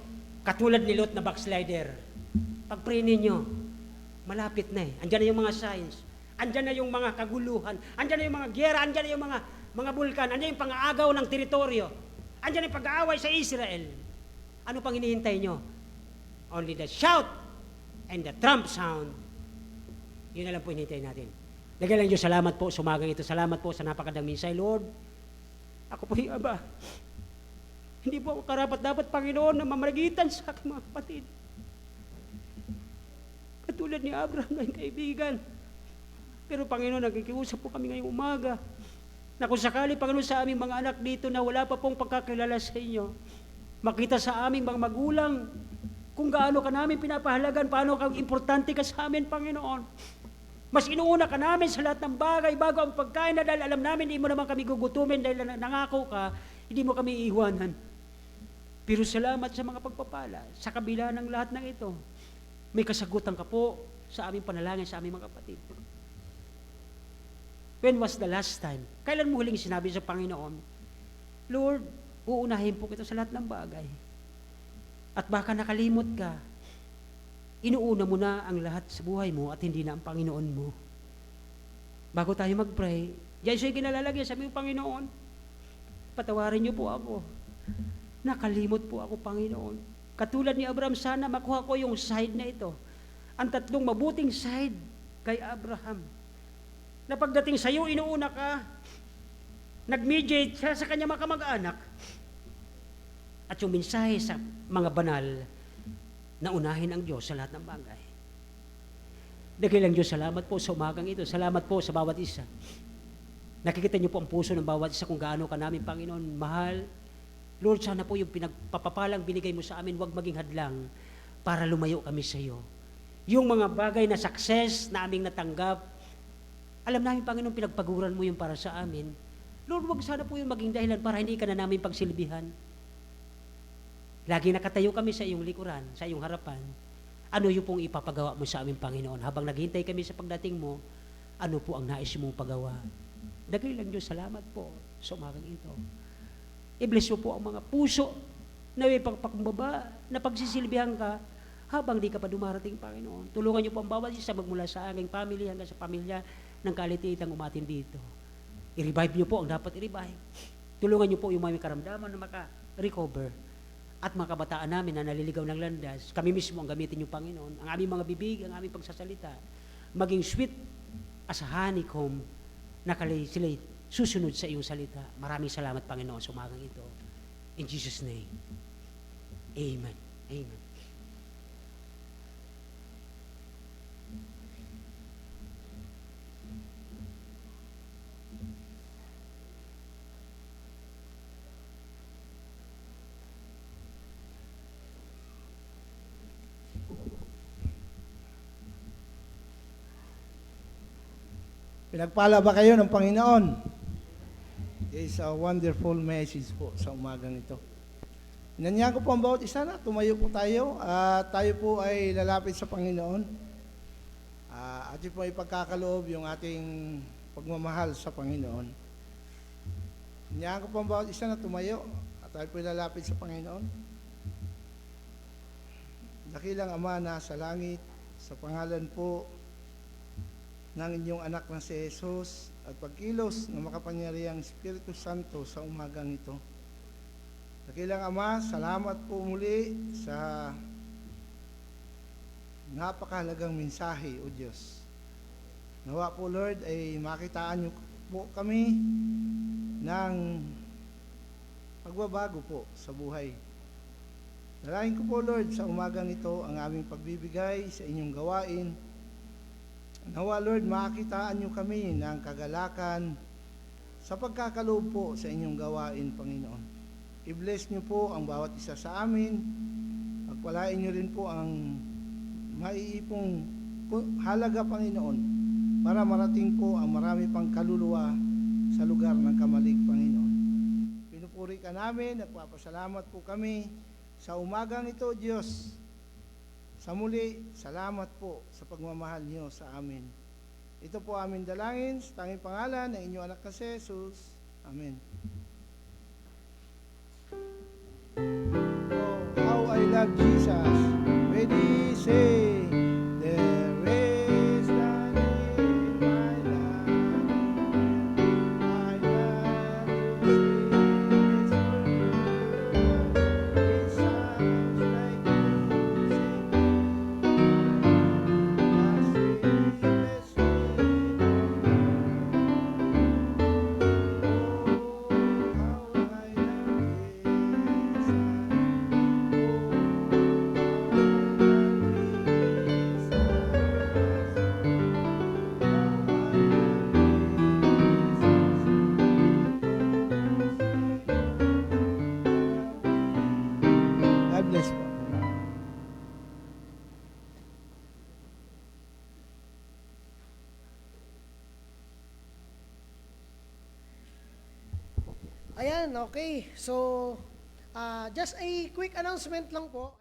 katulad ni Lot na backslider, pag-pray ninyo, malapit na eh. Andyan na yung mga signs, andyan na yung mga kaguluhan, andyan na yung mga giyera, andyan na yung mga bulkan, andyan yung pang-aagaw ng teritoryo, andyan na yung pag-aaway sa Israel. Ano pang hinihintay nyo? Only the shout and the trump sound. Yun na lang po hinihintay natin. Lagyan lang Diyos, salamat po sa umagang ito. Salamat po sa napakadang minsay, Lord. Ako po yung Aba. Hindi po ako karapat-dapat, Panginoon, na mamaragitan sa aking mga kapatid. Katulad ni Abraham na kaibigan. Pero Panginoon, nagkikiusap po kami ngayong umaga na kung sakali, Panginoon, sa aming mga anak dito na wala pa pong pagkakilala sa inyo, makita sa aming mga magulang kung gaano ka namin pinapahalagan, paano kang importante ka sa amin, Panginoon. Mas inuuna ka namin sa lahat ng bagay bago ang pagkain na dahil alam namin hindi mo naman kami gugutumin dahil nangako ka, hindi mo kami iiwanan. Pero salamat sa mga pagpapala, sa kabila ng lahat ng ito, may kasagutan ka po sa aming panalangin sa aming mga kapatid. When was the last time? Kailan mo huling sinabi sa Panginoon, Lord, uunahin po kita sa lahat ng bagay. At baka nakalimot ka, inuuna mo na ang lahat sa buhay mo at hindi na ang Panginoon mo. Bago tayo mag-pray, diyan siya'y kinalalagyan, sabi mo, Panginoon, patawarin niyo po ako. Nakalimot po ako, Panginoon. Katulad ni Abraham, sana makuha ko yung side na ito. Ang 3 mabuting side kay Abraham. Na pagdating sa iyo, inuuna ka, nag-mediate siya sa kanya mga kamag-anak. At yung mensahe sa mga banal, na unahin ang Diyos sa lahat ng bagay. Dakilang Diyos, salamat po sa umagang ito. Salamat po sa bawat isa. Nakikita niyo po ang puso ng bawat isa kung gaano ka namin, Panginoon, mahal. Lord, sana po yung pinagpapapalang binigay mo sa amin, huwag maging hadlang para lumayo kami sa iyo. Yung mga bagay na success na aming natanggap, alam namin, Panginoon, pinagpaguran mo yung para sa amin. Lord, huwag sana po yung maging dahilan para hindi ka na namin pagsilbihan. Lagi nakatayo kami sa iyong likuran, sa iyong harapan. Ano yung pong ipapagawa mo sa aming Panginoon? Habang naghihintay kami sa pagdating mo, ano po ang nais mong pagawa? Dakilang Diyos, salamat po sa umagang ito. I-bless mo po ang mga puso na may pagpakumbaba, na pagsisilbihan ka, habang di ka pa dumarating, Panginoon. Tulungan niyo po ang bawat isa magmula sa aking family hanggang sa pamilya ng kalitiitang umatin dito. I-revive niyo po ang dapat i-revive. Tulungan niyo po yung mga karamdaman na maka-recover. At mga kabataan namin na naliligaw ng landas, kami mismo ang gamitin yung Panginoon, ang aming mga bibig, ang aming pagsasalita, maging sweet as a honeycomb na sila'y susunod sa iyong salita. Maraming salamat, Panginoon, sa umagang ito. In Jesus' name. Amen. Amen. Pinagpala ba kayo ng Panginoon? It's a wonderful message po sa umagang ito. Inanyahan ko po ang bawat isa na tumayo po tayo at tayo po ay lalapit sa Panginoon. At yun po ay pagkakaloob yung ating pagmamahal sa Panginoon. Inanyahan ko po ang bawat isa na tumayo at tayo po ay lalapit sa Panginoon. Dakilang Ama na sa langit, sa pangalan po ng inyong anak na si Jesus at pagkilos ng makapangyarihang Espiritu Santo sa umagang ito. Dakilang Ama, salamat po muli sa napakahalagang mensahe, O Diyos. Nawa po, Lord, ay makitaan niyo po kami ng pagbabago po sa buhay. Dalangin ko po, Lord, sa umagang ito ang aming pagbibigay sa inyong gawain. Nawa, Lord, makitaan niyo kami ng kagalakan sa pagkakaloob po sa inyong gawain, Panginoon. I-bless niyo po ang bawat isa sa amin. Pagpalain niyo rin po ang maiipong halaga, Panginoon, para marating po ang marami pang kaluluwa sa lugar ng kamalig, Panginoon. Pinupuri ka namin at papasalamat po kami sa umagang ito, Diyos. Sa muli, salamat po sa pagmamahal niyo sa amin. Ito po aming dalangin sa tanging pangalan ng inyong anak na si Jesus. Amen. Oh, how I love Jesus. Ready, say, there is none in my life. I love you, it sounds like God bless po. Ayan, okay. So, just a quick announcement lang po.